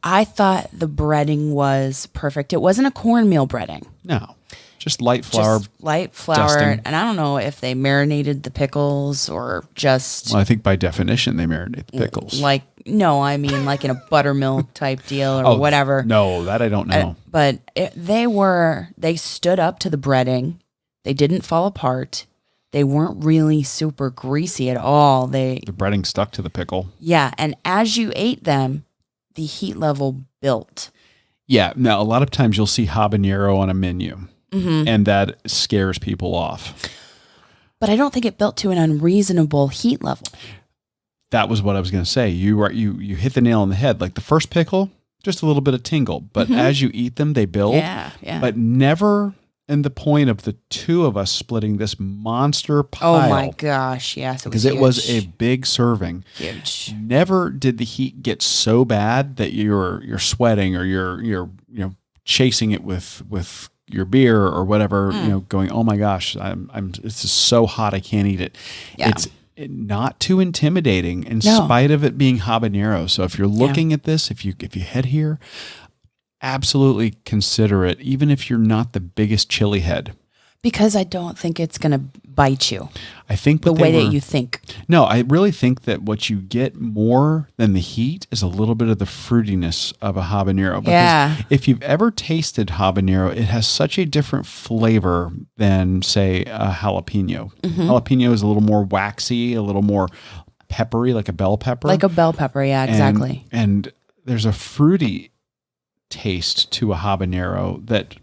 I thought the breading was perfect. It wasn't a cornmeal breading. No. Just light flour. Dusting. And I don't know if they marinated the pickles or just... Well, I think by definition they marinate the pickles. Like in a buttermilk type deal or whatever. No, that I don't know. But they stood up to the breading. They didn't fall apart. They weren't really super greasy at all. The breading stuck to the pickle. Yeah, and as you ate them, the heat level built. Yeah, now a lot of times you'll see habanero on a menu. Mm-hmm. And that scares people off. But I don't think it built to an unreasonable heat level. That was what I was going to say. You hit the nail on the head. Like the first pickle, just a little bit of tingle. But as you eat them, they build. Yeah. But never in the point of the two of us splitting this monster pile. Oh my gosh, yes. Because it was a big serving. Huge. Never did the heat get so bad that you're sweating or you're chasing it with your beer or whatever, going, oh my gosh, this is so hot I can't eat it. Yeah. It's not too intimidating in spite of it being habanero. So if you're looking at this, if you head here, absolutely consider it, even if you're not the biggest chili head. Because I don't think it's going to bite you. I think the way that you think. No, I really think that what you get more than the heat is a little bit of the fruitiness of a habanero. Because if you've ever tasted habanero, it has such a different flavor than, say, a jalapeno. Mm-hmm. Jalapeno is a little more waxy, a little more peppery, like a bell pepper. Like a bell pepper, yeah, exactly. And there's a fruity taste to a habanero that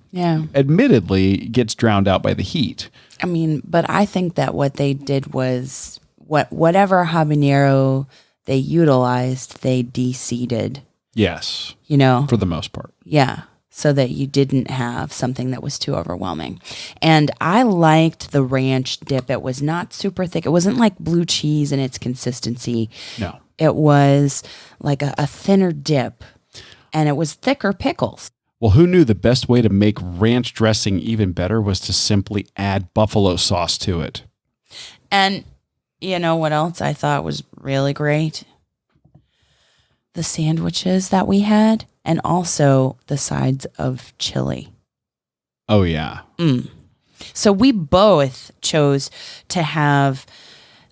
admittedly gets drowned out by the heat. I mean, but I think that what they did was whatever habanero they utilized, they de-seeded. Yes. For the most part. Yeah. so that you didn't have something that was too overwhelming. And I liked the ranch dip. It was not super thick. It wasn't like blue cheese in its consistency. No. It was like a thinner dip, and it was thicker pickles. Well, who knew the best way to make ranch dressing even better was to simply add buffalo sauce to it? And you know what else I thought was really great? The sandwiches that we had, and also the sides of chili. Oh, yeah. So we both chose to have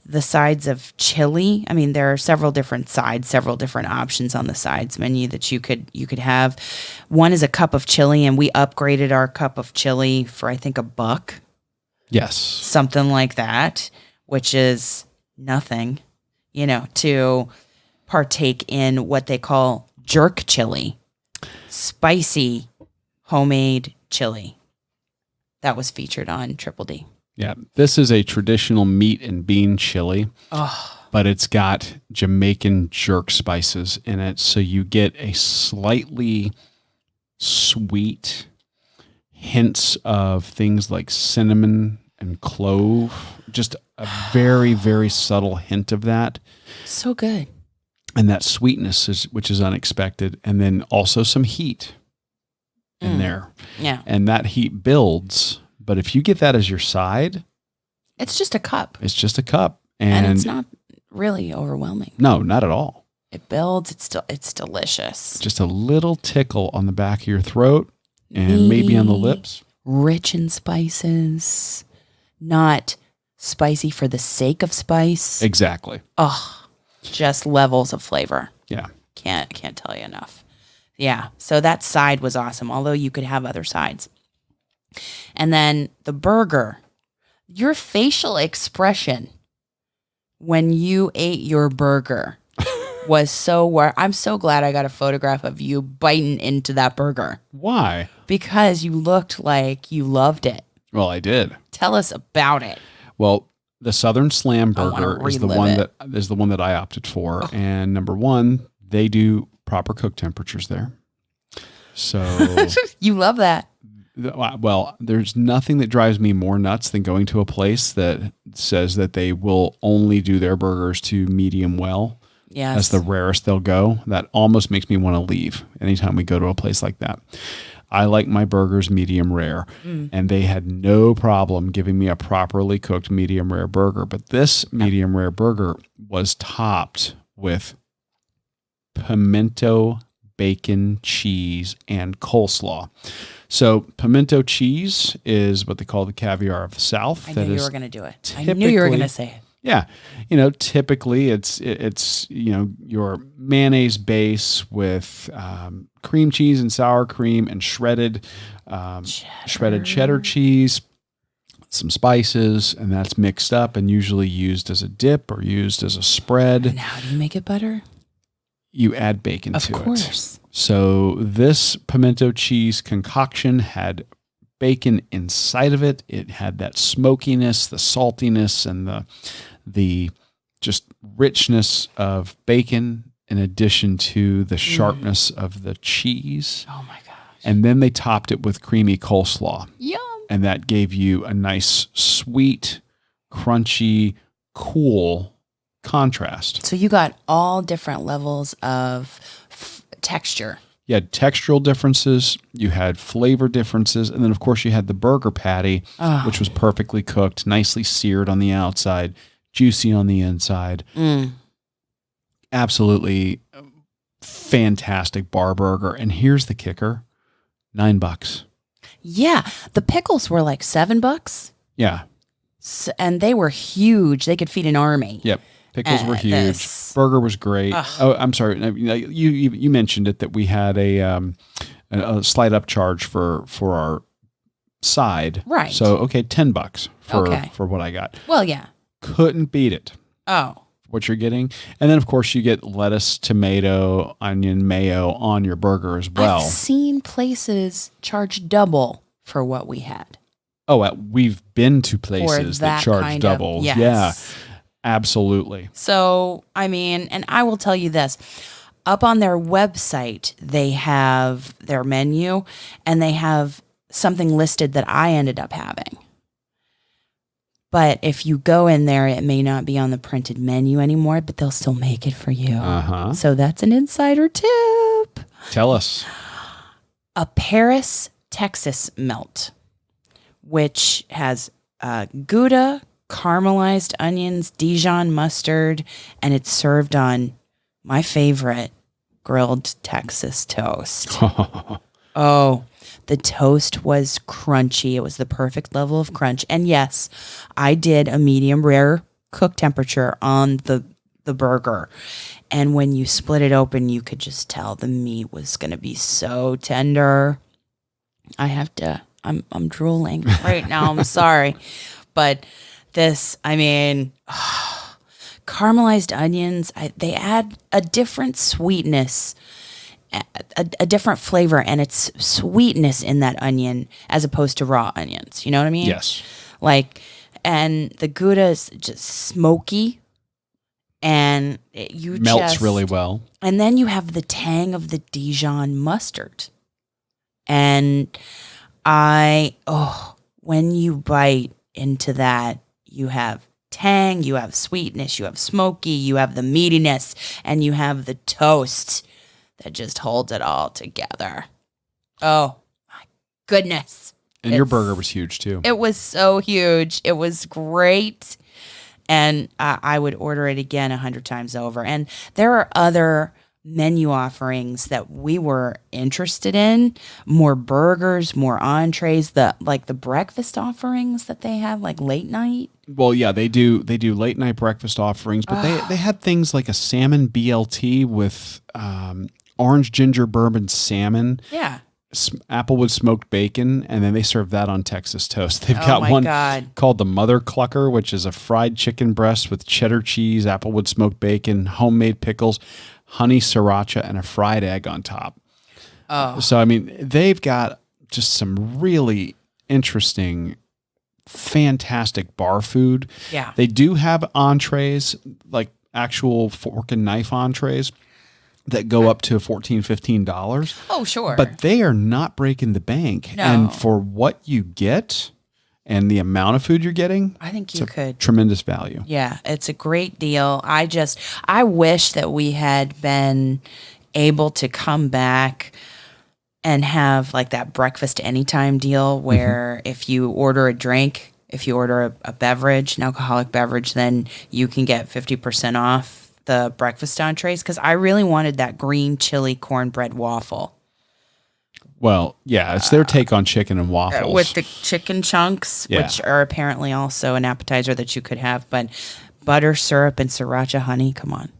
the sides of chili. I mean, there are several different sides, several different options on the sides menu that you could have. One is a cup of chili, and we upgraded our cup of chili for, I think, $1. Yes. Something like that, which is nothing, to partake in what they call jerk chili, spicy homemade chili that was featured on Triple D. Yeah, this is a traditional meat and bean chili, but it's got Jamaican jerk spices in it, so you get a slightly sweet hints of things like cinnamon and clove, just a very, very subtle hint of that. So good. And that sweetness, which is unexpected, and then also some heat in there. Yeah. And that heat builds, but if you get that as your side, it's just a cup. it's just a cup. And it's not really overwhelming. No, not at all. It builds. It's delicious. Just a little tickle on the back of your throat and maybe on the lips. Rich in spices. Not spicy for the sake of spice. Exactly. Just levels of flavor. Yeah. Can't tell you enough. Yeah. So that side was awesome, although you could have other sides. And then the burger. Your facial expression when you ate your burger was I'm so glad I got a photograph of you biting into that burger. Why? Because you looked like you loved it. Well, I did. Tell us about it. Well, the Southern Slam I wanna burger is the relive one that I opted for. And number one, they do proper cook temperatures there. So You love that. well, there's nothing that drives me more nuts than going to a place that says that they will only do their burgers to medium well. Yes. That's the rarest they'll go. That almost makes me want to leave anytime we go to a place like that. I like my burgers medium rare, and they had no problem giving me a properly cooked medium rare burger. But this medium rare burger was topped with pimento, bacon, cheese, and coleslaw. So pimento cheese is what they call the caviar of the South. I knew you were going to do it. I knew you were going to say it. Yeah. Typically it's your mayonnaise base with cream cheese and sour cream and shredded cheddar cheese, some spices, and that's mixed up and usually used as a dip or used as a spread. And how do you make it better? You add bacon to it. Of course. So this pimento cheese concoction had bacon inside of it. It had that smokiness, the saltiness, and the just richness of bacon in addition to the sharpness of the cheese. Oh my gosh. And then they topped it with creamy coleslaw. Yum. And that gave you a nice, sweet, crunchy, cool contrast. So you got all different levels of texture. You had textural differences, you had flavor differences, and then, of course, you had the burger patty, which was perfectly cooked, nicely seared on the outside, juicy on the inside. Absolutely fantastic bar burger. And here's the kicker, $9. Yeah. The pickles were like $7. Yeah. And they were huge. They could feed an army. Yep. Pickles were huge. Burger was great. Oh, I'm sorry. You mentioned it that we had a slight upcharge for our side. Right. So $10 for what I got. Well, yeah. Couldn't beat it. Oh. What you're getting, and then of course you get lettuce, tomato, onion, mayo on your burger as well. I've seen places charge double for what we had. Oh, we've been to places that charge double. Yes. Yeah. Absolutely. So, I mean, and I will tell you this. up on their website, they have their menu and they have something listed that I ended up having. But if you go in there, it may not be on the printed menu anymore, but they'll still make it for you. Uh-huh. So that's an insider tip. Tell us. A Paris, Texas melt, which has Gouda, caramelized onions, Dijon mustard, and it's served on my favorite, grilled Texas toast. Oh, the toast was crunchy. It was the perfect level of crunch. And yes, I did a medium rare cook temperature on the burger. And when you split it open, you could just tell the meat was going to be so tender. I'm drooling right now. I'm sorry. But this, caramelized onions, they add a different sweetness, a different flavor, and it's sweetness in that onion as opposed to raw onions. You know what I mean? Yes. And the Gouda is just smoky, and melts really well. And then you have the tang of the Dijon mustard. And when you bite into that, you have tang, you have sweetness, you have smoky, you have the meatiness, and you have the toast that just holds it all together. Oh, my goodness. And your burger was huge, too. It was so huge. It was great. And I would order it again 100 times over. And there are other menu offerings that we were interested in, more burgers, more entrees, the breakfast offerings that they have, like late night. Well, yeah, they do late night breakfast offerings, but they had things like a salmon BLT with orange ginger bourbon salmon. Yeah. Applewood smoked bacon, and then they serve that on Texas toast. They've got one called the Mother Clucker, which is a fried chicken breast with cheddar cheese, Applewood smoked bacon, homemade pickles, honey sriracha, and a fried egg on top. Oh. So, they've got just some really interesting, fantastic bar food. Yeah. They do have entrees, like actual fork and knife entrees, that go up to $14, $15. Oh, sure. But they are not breaking the bank. No. And for what you get and the amount of food you're getting, I think you could. Tremendous value. Yeah, it's a great deal. I wish that we had been able to come back and have like that breakfast anytime deal where if you order a drink, if you order a beverage, an alcoholic beverage, then you can get 50% off the breakfast entrees, because I really wanted that green chili cornbread waffle. Well, yeah, it's their take on chicken and waffles. With the chicken chunks, which are apparently also an appetizer that you could have, but butter, syrup, and sriracha honey, come on.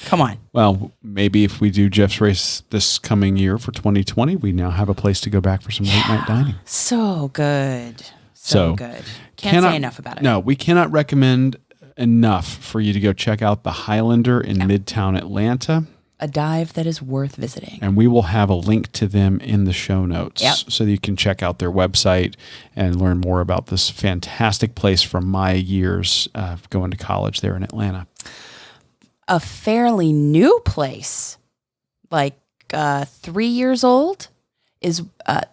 Come on. Well, maybe if we do Jeff's race this coming year for 2020, we now have a place to go back for some late night dining. So good. So good. Can't say enough about it. No, we cannot recommend enough for you to go check out the Highlander in Midtown Atlanta. A dive that is worth visiting. And we will have a link to them in the show notes so that you can check out their website and learn more about this fantastic place from my years going to college there in Atlanta. A fairly new place, like 3 years old, is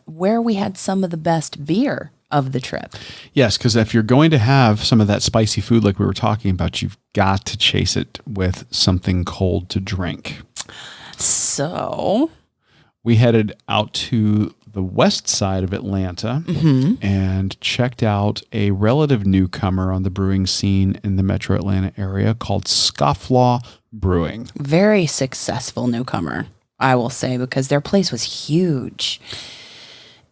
where we had some of the best beer of the trip. Yes, because if you're going to have some of that spicy food like we were talking about, you've got to chase it with something cold to drink. So we headed out to the west side of Atlanta and checked out a relative newcomer on the brewing scene in the metro Atlanta area called Scofflaw Brewing. Very successful newcomer, I will say, because their place was huge.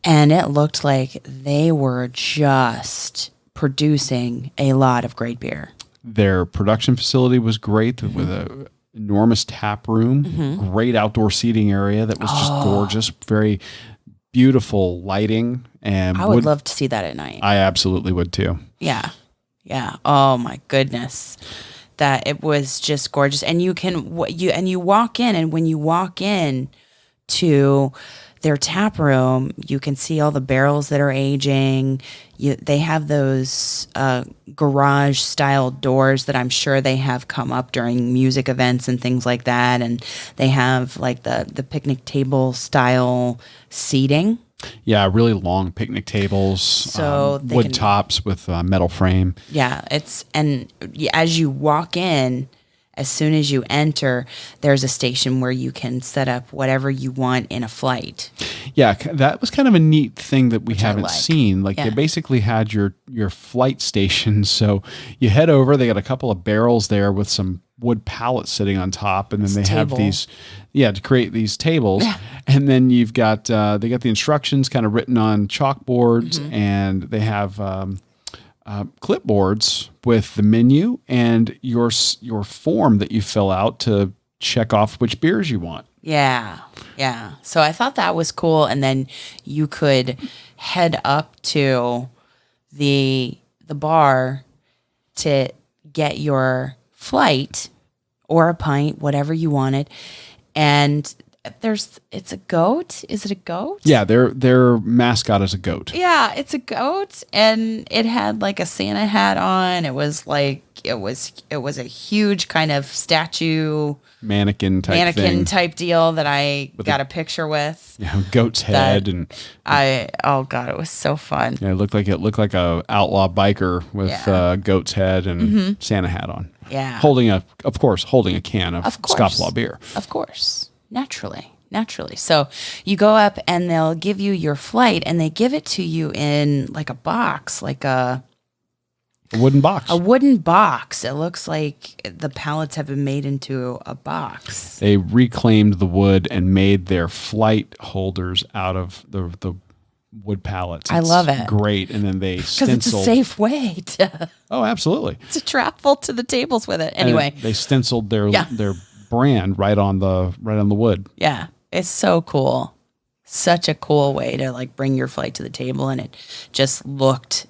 And it looked like they were just producing a lot of great beer. Their production facility was great with an enormous tap room, great outdoor seating area that was just gorgeous, very beautiful lighting. And I would love to see that at night. I absolutely would too. Yeah. Yeah. Oh my goodness. That it was just gorgeous. And you walk in, and when you walk in to their tap room, you can see all the barrels that are aging. They have those garage style doors that I'm sure they have come up during music events and things like that. And they have like the picnic table style seating. Yeah, really long picnic tables, So they wood can- tops with metal frame. Yeah, and as you walk in, as soon as you enter, there's a station where you can set up whatever you want in a flight. Yeah, that was kind of a neat thing that we Which I haven't like. seen. Like Yeah. they basically had your flight station. So you head over, they got a couple of barrels there with some wood pallets sitting on top, and then they have table. these, to create these tables. And then you've got they got the instructions kind of written on chalkboards, and they have clipboards with the menu and your form that you fill out to check off which beers you want. Yeah. So I thought that was cool. And then you could head up to the bar to get your flight or a pint, whatever you wanted. And it's a goat. Is it a goat? Yeah, their mascot is a goat. Yeah, it's a goat, and it had like a Santa hat on. It was like it was a huge kind of statue Mannequin thing. type deal that I got a picture with. Yeah, goat's head, and Oh god, it was so fun. it looked like a outlaw biker with goat's head and Santa hat on. Yeah. holding a can of Of course. Scofflaw beer. Of course, naturally. So you go up and they'll give you your flight, and they give it to you in like a box, like a wooden box. wooden box. It looks like the pallets have been made into a box. They reclaimed the wood and made their flight holders out of the wood pallets. I love it. Great. And then they Because stenciled. it's a safe way to Absolutely. travel to the tables with it. Anyway, And they stenciled their Yeah. their brand right on the wood. yeah, it's so cool. Such a cool way to like bring your flight to the table, and it just looked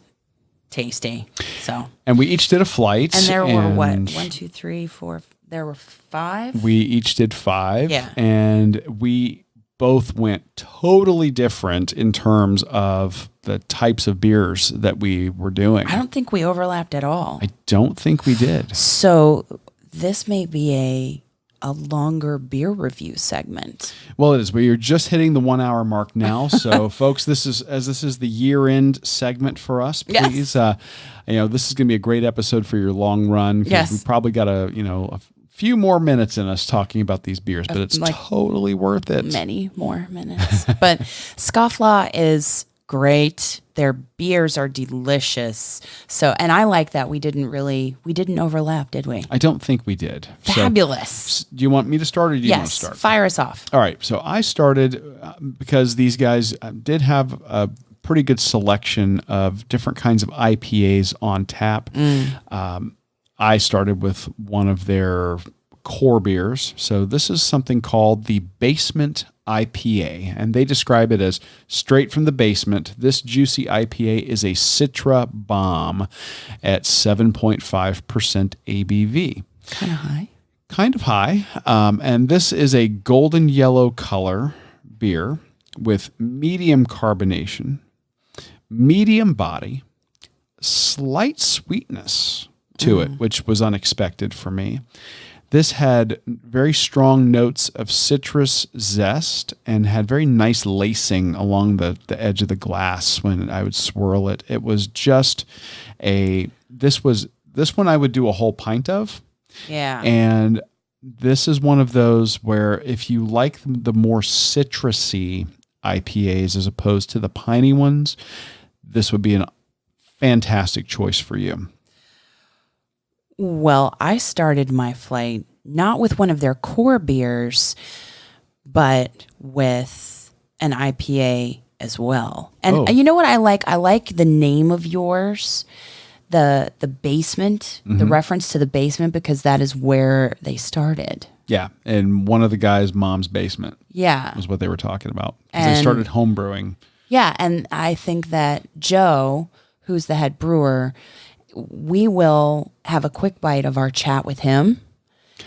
tasty. So, And we each did a flight. and there were what? and 1, 2, 3, 4. There were 5. We each did 5. Yeah. And we both went totally different in terms of the types of beers that we were doing. I don't think we overlapped at all. I don't think we did. So this may be a longer beer review segment. Well, it is. We are just hitting the 1 hour mark now. So, folks, this is the year-end segment for us. Yes. Please, this is going to be a great episode for your long run. 'Cause Yes. we probably got a few more minutes in us talking about these beers, but it's like totally worth it. Many more minutes. But Scofflaw is great. Their beers are delicious. So, and I like that we didn't overlap, did we? I don't think we did. Fabulous. So, do you want me to start, or do you want to Yes. start? Fire us off. All right. So I started because these guys did have a pretty good selection of different kinds of IPAs on tap. I started with one of their core beers. So this is something called the Basement IPA, and they describe it as straight from the basement. This juicy IPA is a Citra bomb at 7.5% ABV. Kind of high. Kind of high. And this is a golden yellow color beer with medium carbonation, medium body, slight sweetness to it, which was unexpected for me. This had very strong notes of citrus zest and had very nice lacing along the edge of the glass when I would swirl it. It was just this one I would do a whole pint of. Yeah. And this is one of those where if you like the more citrusy IPAs as opposed to the piney ones, this would be a fantastic choice for you. Well, I started my flight not with one of their core beers, but with an IPA as well. And you know what I like? I like the name of yours, the basement, the reference to the basement, because that is where they started. Yeah, and one of the guys' mom's basement. Yeah. Was what they were talking about. 'Cause they started home brewing. Yeah, and I think that Joe, who's the head brewer, we will have a quick bite of our chat with him,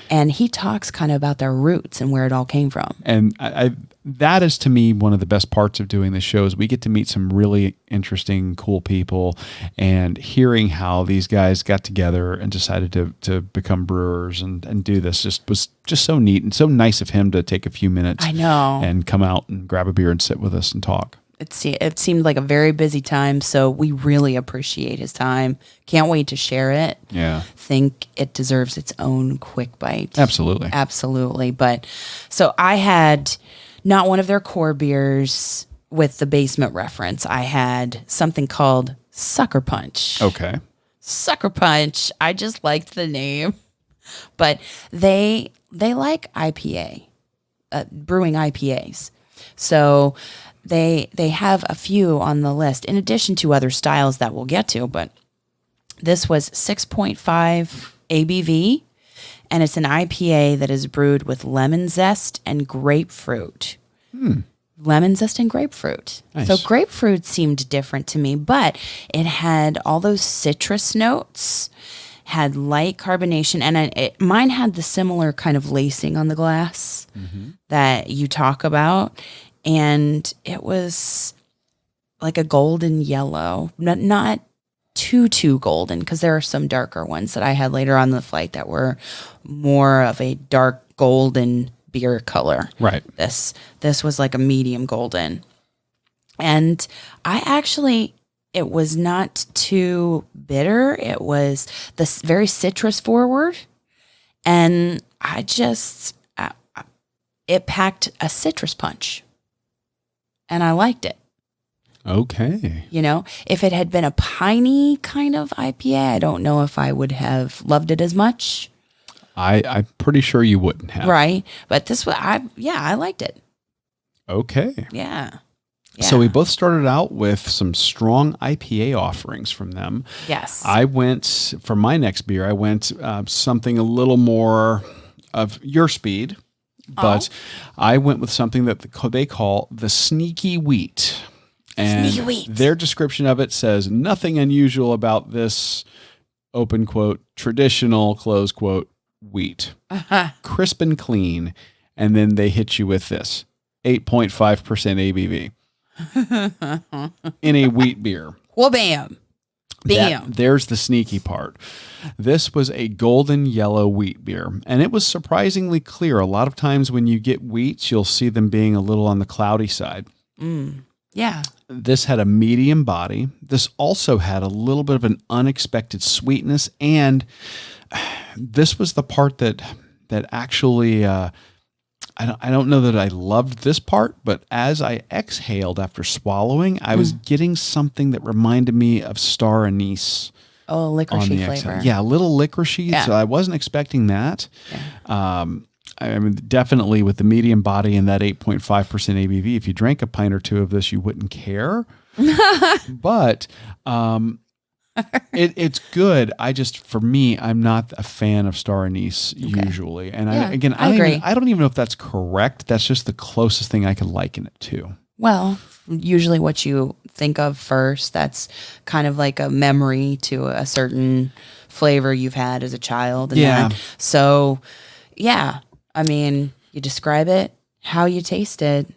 and he talks kind of about their roots and where it all came from. And that is to me one of the best parts of doing the shows. We get to meet some really interesting, cool people, and hearing how these guys got together and decided to become brewers and do this was just so neat and so nice of him to take a few minutes. I know. And come out and grab a beer and sit with us and talk. It seemed like a very busy time, so we really appreciate his time. Can't wait to share it. Yeah. Think it deserves its own quick bite. Absolutely. Absolutely. But so I had not one of their core beers with the basement reference. I had something called Sucker Punch. Okay. Sucker Punch. I just liked the name. But they like IPA, brewing IPAs. So they have a few on the list, in addition to other styles that we'll get to. But this was 6.5 ABV, and it's an IPA that is brewed with lemon zest and grapefruit. Lemon zest and grapefruit. Nice. So grapefruit seemed different to me, but it had all those citrus notes, had light carbonation, and mine had the similar kind of lacing on the glass that you talk about. And it was like a golden yellow, not too golden, because there are some darker ones that I had later on the flight that were more of a dark golden beer color. Right. This was like a medium golden. And it was not too bitter. It was this very citrus forward. And it packed a citrus punch. And I liked it. Okay. You know, if it had been a piney kind of IPA, I don't know if I would have loved it as much. I'm pretty sure you wouldn't have. Right. But this was, I liked it. Okay. Yeah. So we both started out with some strong IPA offerings from them. Yes. For my next beer, I went something a little more of your speed. But I went with something that they call the sneaky wheat. And Sneaky wheat. Their description of it says, nothing unusual about this, open quote, traditional, close quote, wheat. Crisp and clean. And then they hit you with this, 8.5% ABV in a wheat beer. Well, bam. There's the sneaky part. This was a golden yellow wheat beer, and it was surprisingly clear. A lot of times when you get wheats, you'll see them being a little on the cloudy side. Yeah. This had a medium body. This also had a little bit of an unexpected sweetness, and this was the part that actually I don't know that I loved this part, but as I exhaled after swallowing, I was getting something that reminded me of star anise. Oh, licoricey flavor. Yeah, a little licoricey. Yeah. So I wasn't expecting that. Yeah. I mean, definitely with the medium body and that 8.5% ABV, if you drank a pint or two of this, you wouldn't care. But it's good. For me, I'm not a fan of star anise usually. And I I don't even know if that's correct. That's just the closest thing I can liken it to. Well, usually what you think of first, that's kind of like a memory to a certain flavor you've had as a child. And so, yeah, I mean, you describe it, how you taste it.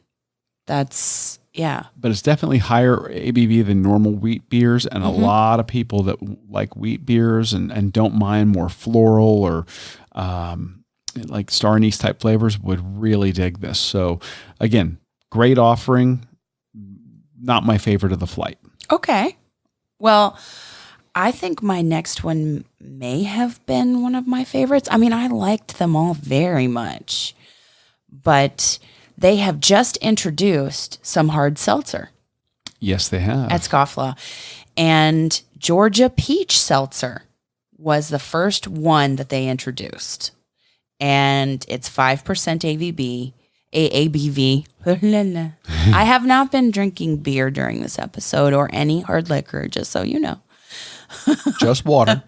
That's, yeah. But it's definitely higher ABV than normal wheat beers. And a lot of people that like wheat beers and don't mind more floral or like star anise type flavors would really dig this. So again, great offering. Not my favorite of the flight. Okay. Well, I think my next one may have been one of my favorites. I mean, I liked them all very much, but they have just introduced some hard seltzer. Yes, they have. At Scofflaw. And Georgia Peach Seltzer was the first one that they introduced. And it's 5% ABV. I have not been drinking beer during this episode or any hard liquor, just so you know. Just water.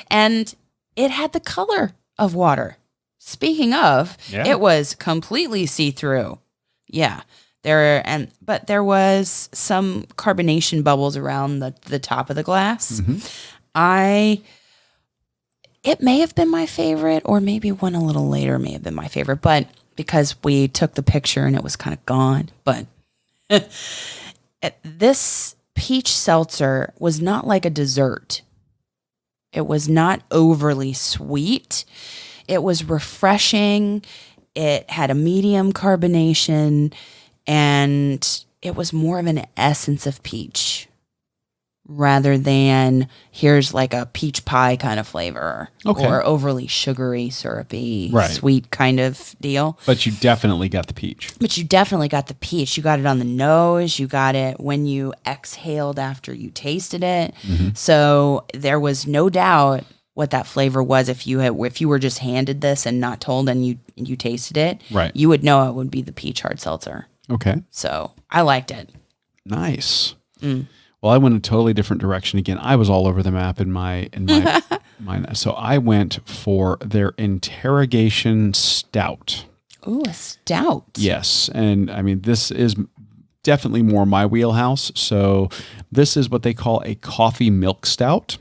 And it had the color of water. Speaking of, it was completely see-through. Yeah. But there was some carbonation bubbles around the top of the glass. It may have been my favorite, or maybe one a little later may have been my favorite, but because we took the picture and it was kind of gone. But this peach seltzer was not like a dessert. It was not overly sweet. It was refreshing. It had a medium carbonation, and it was more of an essence of peach rather than here's like a peach pie kind of flavor or overly sugary, syrupy, sweet kind of deal. But you definitely got the peach. You got it on the nose. You got it when you exhaled after you tasted it. So there was no doubt what that flavor was. If you were just handed this and not told and you tasted it, you would know it would be the peach hard seltzer. Okay. So I liked it. Nice. Well, I went a totally different direction again. I was all over the map in my mine. So I went for their interrogation stout. Ooh, a stout. Yes. And I mean, this is definitely more my wheelhouse. So this is what they call a coffee milk stout.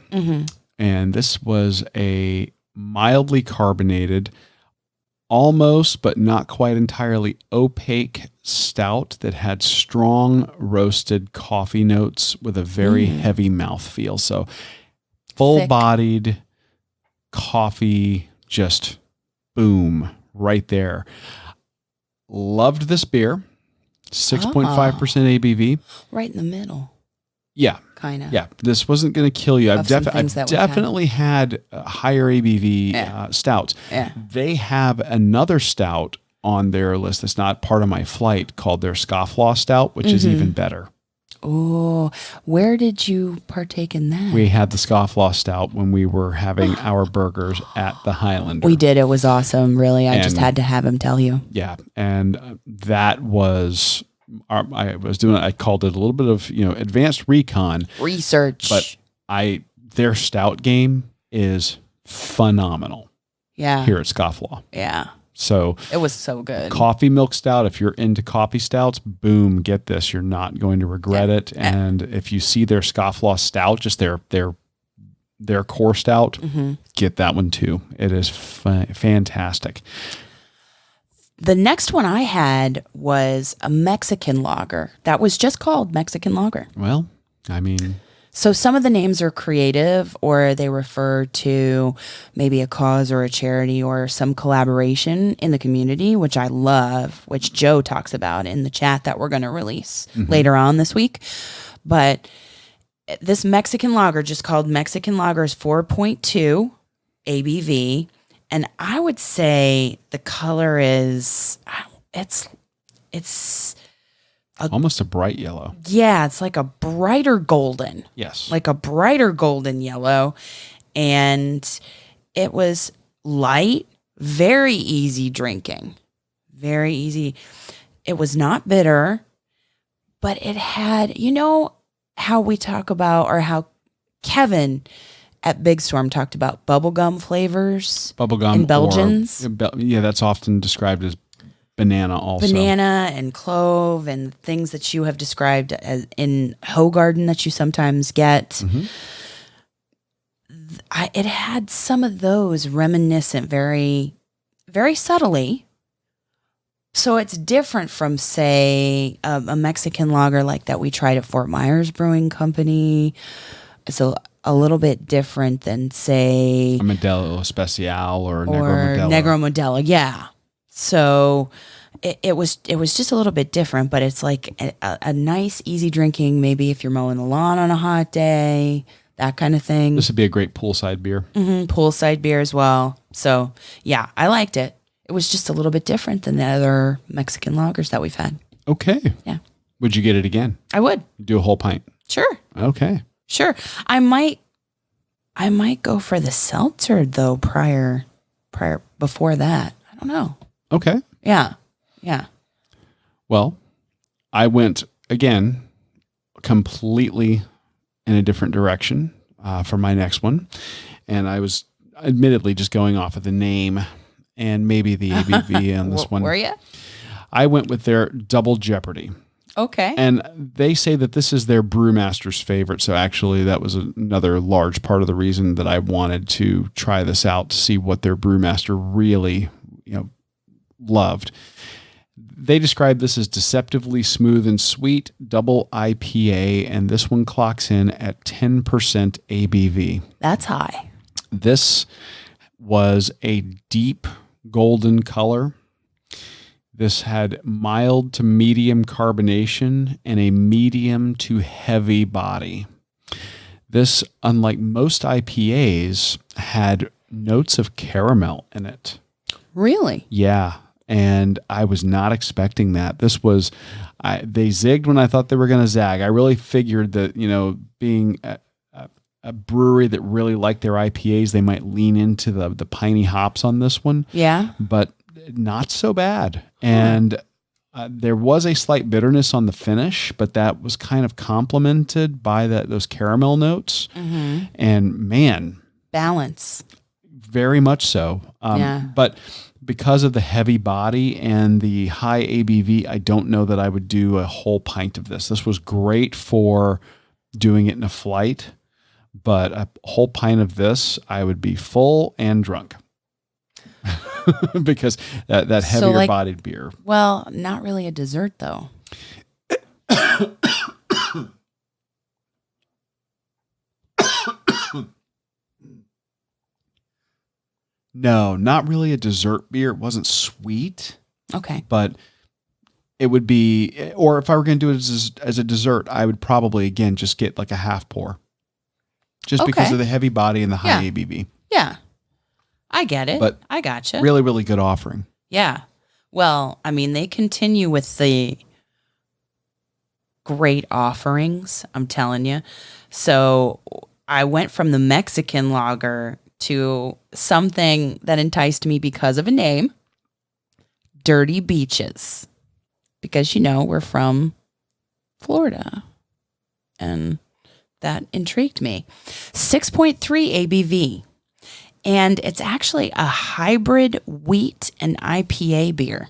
And this was a mildly carbonated, almost but not quite entirely opaque stout that had strong roasted coffee notes with a very heavy mouthfeel. So full-bodied coffee, just boom, right there. Loved this beer. 6.5% ABV. Right in the middle. Yeah. Kind of. Yeah. This wasn't going to kill you. I've definitely had higher ABV stouts. Yeah. They have another stout on their list that's not part of my flight called their Scofflaw stout, which is even better. Oh, where did you partake in that? We had the Scofflaw stout when we were having our burgers at the Highlander. We did. It was awesome. Really. I just had to have him tell you. Yeah. And that was... I called it a little bit of, advanced recon research, but their stout game is phenomenal. Yeah. Here at Scofflaw. Yeah. So it was so good. Coffee milk stout. If you're into coffee stouts, boom, get this. You're not going to regret it. And if you see their Scofflaw stout, just their core stout, get that one too. It is fantastic. The next one I had was a Mexican lager that was just called Mexican lager. Well, I mean... So some of the names are creative, or they refer to maybe a cause or a charity or some collaboration in the community, which I love, which Joe talks about in the chat that we're going to release later on this week. But this Mexican lager, just called Mexican Lager, is 4.2 ABV. And I would say the color is, it's almost a bright yellow. Yeah, it's like a brighter golden. Yes. Like a brighter golden yellow. And it was light, very easy drinking. Very easy. It was not bitter, but it had, how we talk about, or how Kevin at Big Storm talked about bubblegum flavors. Bubblegum. In Belgians. Yeah, that's often described as banana also. Banana and clove and things that you have described as in Hoegaarden that you sometimes get. It had some of those reminiscent very, very subtly. So it's different from, say, a Mexican lager like that we tried at Fort Myers Brewing Company. It's a little bit different than, say... a Modelo Especial or Negro Modelo. Yeah. So it was just a little bit different, but it's like a nice, easy drinking, maybe if you're mowing the lawn on a hot day, that kind of thing. This would be a great poolside beer. Poolside beer as well. So, yeah, I liked it. It was just a little bit different than the other Mexican lagers that we've had. Okay. Yeah. Would you get it again? I would. Do a whole pint? Sure. Okay. Sure. I might go for the seltzer though before that. I don't know. Okay. Yeah. Yeah. Well, I went again completely in a different direction for my next one. And I was admittedly just going off of the name and maybe the ABV on this one. Were you? I went with their Double Jeopardy. Okay. And they say that this is their brewmaster's favorite. So actually that was another large part of the reason that I wanted to try this out to see what their brewmaster really, loved. They describe this as deceptively smooth and sweet, double IPA, and this one clocks in at 10% ABV. That's high. This was a deep golden color. This had mild to medium carbonation and a medium to heavy body. This, unlike most IPAs, had notes of caramel in it. Really? Yeah. And I was not expecting that. This was, they zigged when I thought they were going to zag. I really figured that, being a brewery that really liked their IPAs, they might lean into the piney hops on this one. Yeah. But not so bad. And there was a slight bitterness on the finish, but that was kind of complemented by those caramel notes. Mm-hmm. And man, balance. Very much so. But because of the heavy body and the high ABV, I don't know that I would do a whole pint of this. This was great for doing it in a flight, but a whole pint of this, I would be full and drunk. Because that heavier bodied beer. Well, not really a dessert though. No, not really a dessert beer. It wasn't sweet. Okay. But it would be, or if I were going to do it as a dessert, I would probably, again, just get like a half pour. Just because of the heavy body and the high ABV. Yeah. I get it. But I gotcha. Really, really good offering. Yeah. Well, I mean, they continue with the great offerings, I'm telling you. So I went from the Mexican lager to something that enticed me because of a name, Dirty Beaches. Because, we're from Florida. And that intrigued me. 6.3 ABV. And it's actually a hybrid wheat and IPA beer.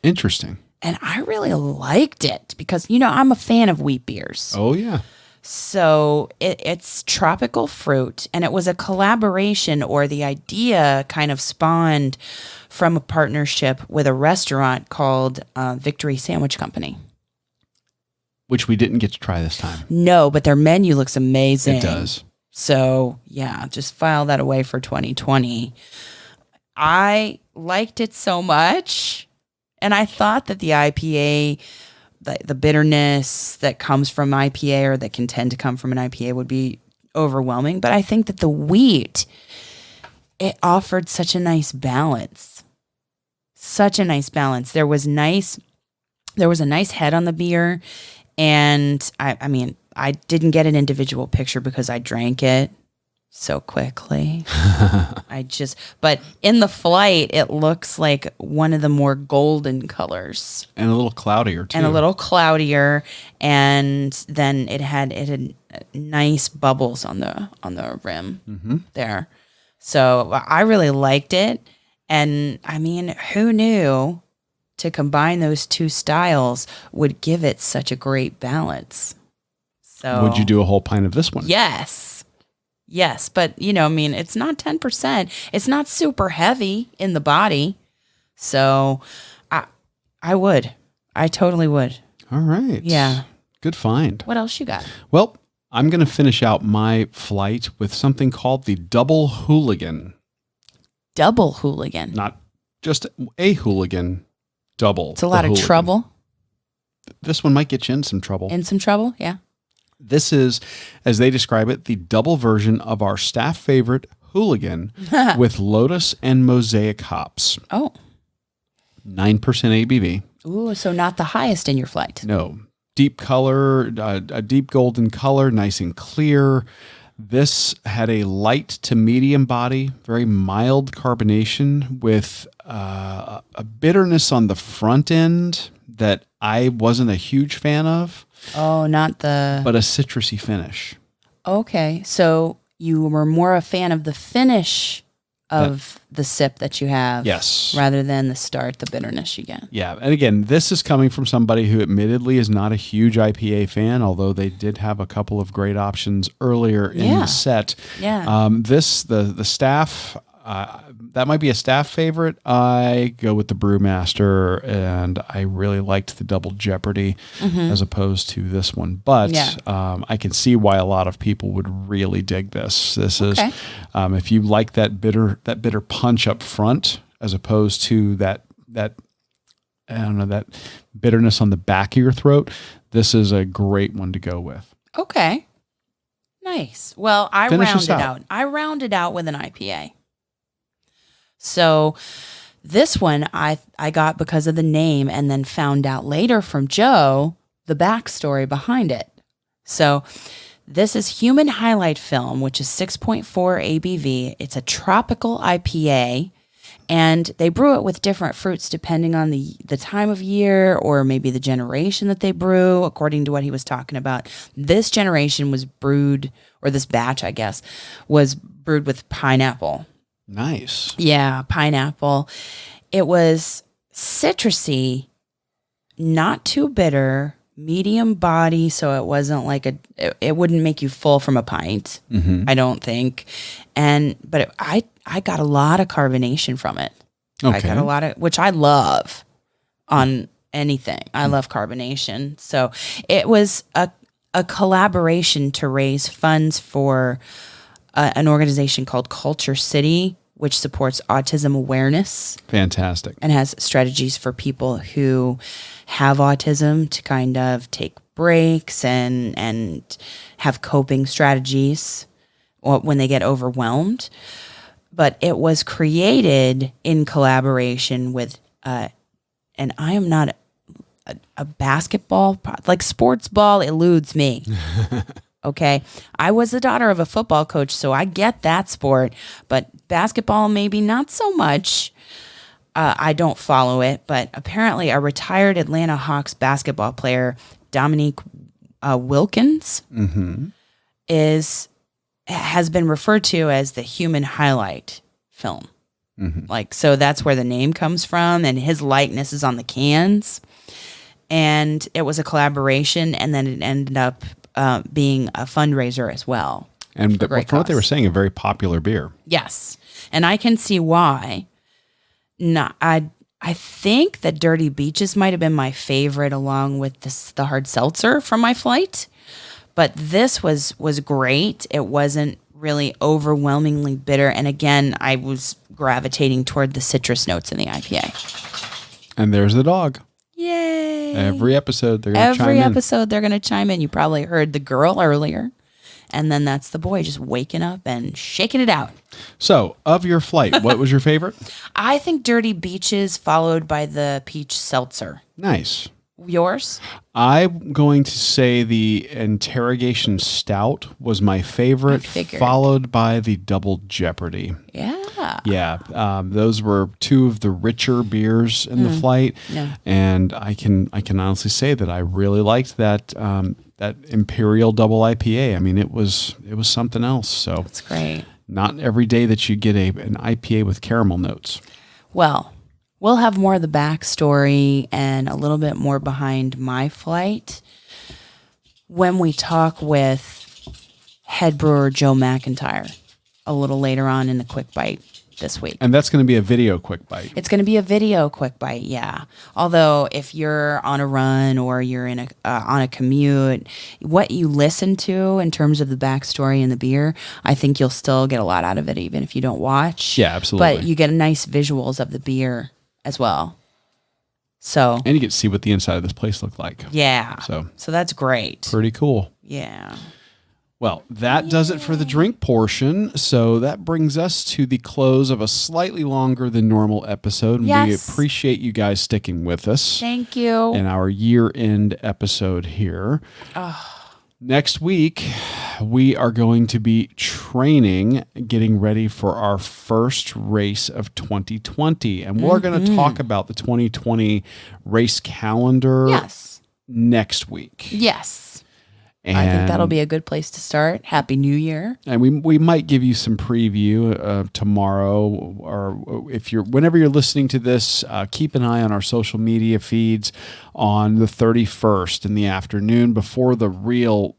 Interesting. And I really liked it because, I'm a fan of wheat beers. Oh, yeah. So it's tropical fruit, and it was a collaboration, or the idea kind of spawned from a partnership with a restaurant called Victory Sandwich Company. Which we didn't get to try this time. No, but their menu looks amazing. It does. So, yeah, just file that away for 2020. I liked it so much, and I thought that the IPA, the bitterness that comes from IPA, or that can tend to come from an IPA, would be overwhelming. But I think that the wheat, it offered such a nice balance. Such a nice balance. There was a nice head on the beer, and I mean, I didn't get an individual picture because I drank it so quickly. But in the flight, it looks like one of the more golden colors. And a little cloudier, too. And then it had nice bubbles on the rim there. So I really liked it. And I mean, who knew to combine those two styles would give it such a great balance? So would you do a whole pint of this one? Yes, but it's not 10%. It's not super heavy in the body, so I would. I totally would. All right. Yeah. Good find. What else you got? Well, I'm going to finish out my flight with something called the Double Hooligan. Double Hooligan. Not just a hooligan. Double. It's a lot of hooligan. trouble. This one might get you in some trouble. Yeah. This is, as they describe it, the double version of our staff favorite Hooligan with Lotus and Mosaic hops. Oh. 9% ABV. Ooh, so not the highest in your flight. No. Deep color, a deep golden color, nice and clear. This had a light to medium body, very mild carbonation with a bitterness on the front end that I wasn't a huge fan of. Oh, but a citrusy finish. Okay, so you were more a fan of the finish of the sip that you have, yes, rather than the bitterness you get. Yeah, and again, this is coming from somebody who admittedly is not a huge IPA fan, although they did have a couple of great options earlier in the set. Yeah. The staff That might be a staff favorite. I go with the Brewmaster, and I really liked the Double Jeopardy as opposed to this one. But I can see why a lot of people would really dig this. This is if you like that bitter punch up front, as opposed to that I don't know, that bitterness on the back of your throat. This is a great one to go with. Okay. Nice. Well, I rounded out with an IPA. So this one I got because of the name, and then found out later from Joe the backstory behind it. So this is Human Highlight Film, which is 6.4 ABV. It's a tropical IPA, and they brew it with different fruits depending on the time of year, or maybe the generation that they brew, according to what he was talking about. This generation was brewed, or this batch, I guess, was brewed with pineapple. Nice. Yeah, pineapple. It was citrusy, not too bitter, medium body, so it wasn't like it wouldn't make you full from a pint, I don't think. But I got a lot of carbonation from it. Okay. I got a lot of, which I love on anything. I love carbonation. So it was a collaboration to raise funds for an organization called Culture City, which supports autism awareness. Fantastic. And has strategies for people who have autism to kind of take breaks and have coping strategies when they get overwhelmed. But it was created in collaboration with, and I am not a basketball, like sports ball eludes me. Okay. I was the daughter of a football coach, so I get that sport, but basketball, maybe not so much. I don't follow it, but apparently a retired Atlanta Hawks basketball player, Dominique Wilkins, has been referred to as the Human Highlight Film. So that's where the name comes from, and his likeness is on the cans. And it was a collaboration, and then it ended up being a fundraiser as well. And from what they were saying, a very popular beer. Yes. And I can see why. I think that Dirty Beaches might have been my favorite, along with the hard seltzer from my flight. But this was great. It wasn't really overwhelmingly bitter. And again, I was gravitating toward the citrus notes in the IPA. And there's the dog. Yay. Every episode they're going to chime in. Every episode they're going to chime in. You probably heard the girl earlier. And then that's the boy just waking up and shaking it out. So, of your flight, what was your favorite? I think Dirty Beaches, followed by the peach seltzer. Nice. Yours? I'm going to say the Interrogation Stout was my favorite, followed by the Double Jeopardy. Yeah. Yeah. Those were two of the richer beers in the flight. Yeah. And I can honestly say that I really liked that that Imperial Double IPA. I mean, it was something else. So that's great. Not every day that you get an IPA with caramel notes. Well, we'll have more of the backstory and a little bit more behind my flight when we talk with head brewer Joe McIntyre a little later on in the Quick Bite this week. And that's going to be a video Quick Bite. It's going to be a video Quick Bite, yeah. Although if you're on a run or you're in on a commute, what you listen to in terms of the backstory and the beer, I think you'll still get a lot out of it even if you don't watch. Yeah, absolutely. But you get nice visuals of the beer as well. So, and you get to see what the inside of this place looked like. Yeah. So that's great. Pretty cool. Yeah. Well, that does it for the drink portion. So that brings us to the close of a slightly longer than normal episode. And we appreciate you guys sticking with us. Thank you. In our year-end episode here. Next week, we are going to be training, getting ready for our first race of 2020. And we're going to talk about the 2020 race calendar next week. Yes. And I think that'll be a good place to start. Happy New Year. And we might give you some preview tomorrow, or whenever you're listening to this, keep an eye on our social media feeds on the 31st in the afternoon before the real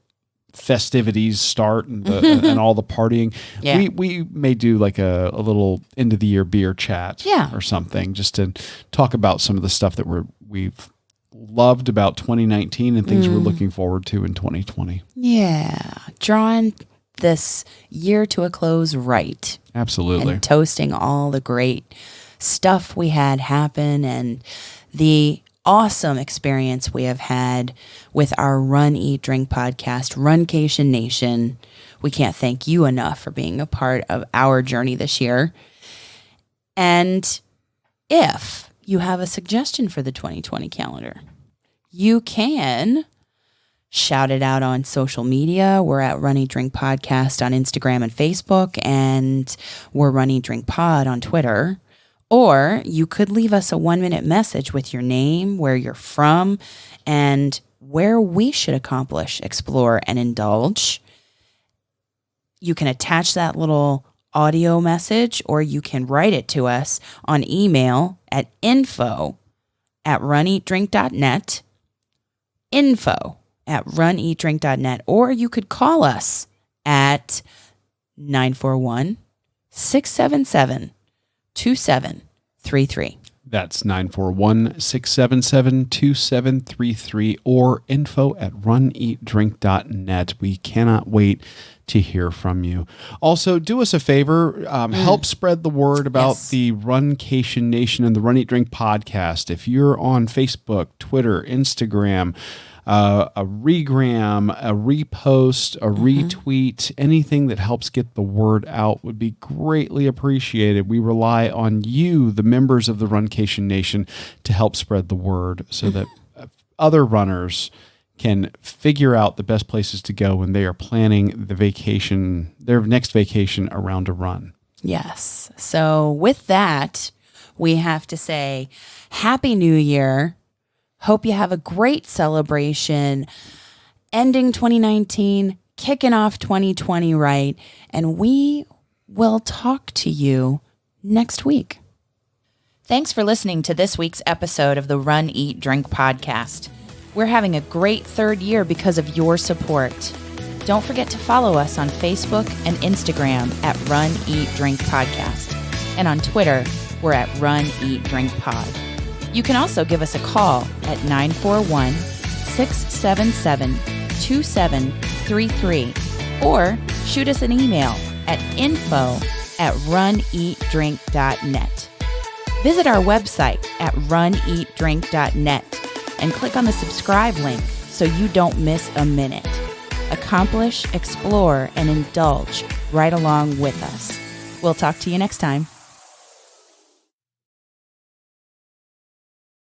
festivities start and, and all the partying, we may do like a little end of the year beer chat or something, just to talk about some of the stuff that we've loved about 2019 and things we're looking forward to in 2020. Yeah. Drawing this year to a close right. Absolutely. And toasting all the great stuff we had happen and the awesome experience we have had with our Run, Eat, Drink podcast, Runcation Nation. We can't thank you enough for being a part of our journey this year. And if you have a suggestion for the 2020 calendar, you can shout it out on social media. We're at Run, Eat, Drink Podcast on Instagram and Facebook, and we're Run, Eat, Drink Pod on Twitter. Or you could leave us a 1-minute message with your name, where you're from, and where we should accomplish, explore, and indulge. You can attach that little audio message, or you can write it to us on email at info@runeatdrink.net, info@runeatdrink.net, or you could call us at 941-677-2733. That's 941-677-2733 or info@runeatdrink.net. We cannot wait to hear from you. Also, do us a favor, help spread the word about the Runcation Nation and the Run, Eat, Drink podcast. If you're on Facebook, Twitter, Instagram, a regram, a repost, a retweet, anything that helps get the word out would be greatly appreciated. We rely on you, the members of the Runcation Nation, to help spread the word so that other runners can figure out the best places to go when they are planning their next vacation around a run. Yes. So with that, we have to say Happy New Year. Hope you have a great celebration, ending 2019, kicking off 2020 right, and we will talk to you next week. Thanks for listening to this week's episode of the Run, Eat, Drink podcast. We're having a great third year because of your support. Don't forget to follow us on Facebook and Instagram at Run, Eat, Drink podcast, and on Twitter, we're at Run, Eat, Drink pod. You can also give us a call at 941-677-2733 or shoot us an email at info@runeatdrink.net. Visit our website at runeatdrink.net and click on the subscribe link so you don't miss a minute. Accomplish, explore, and indulge right along with us. We'll talk to you next time.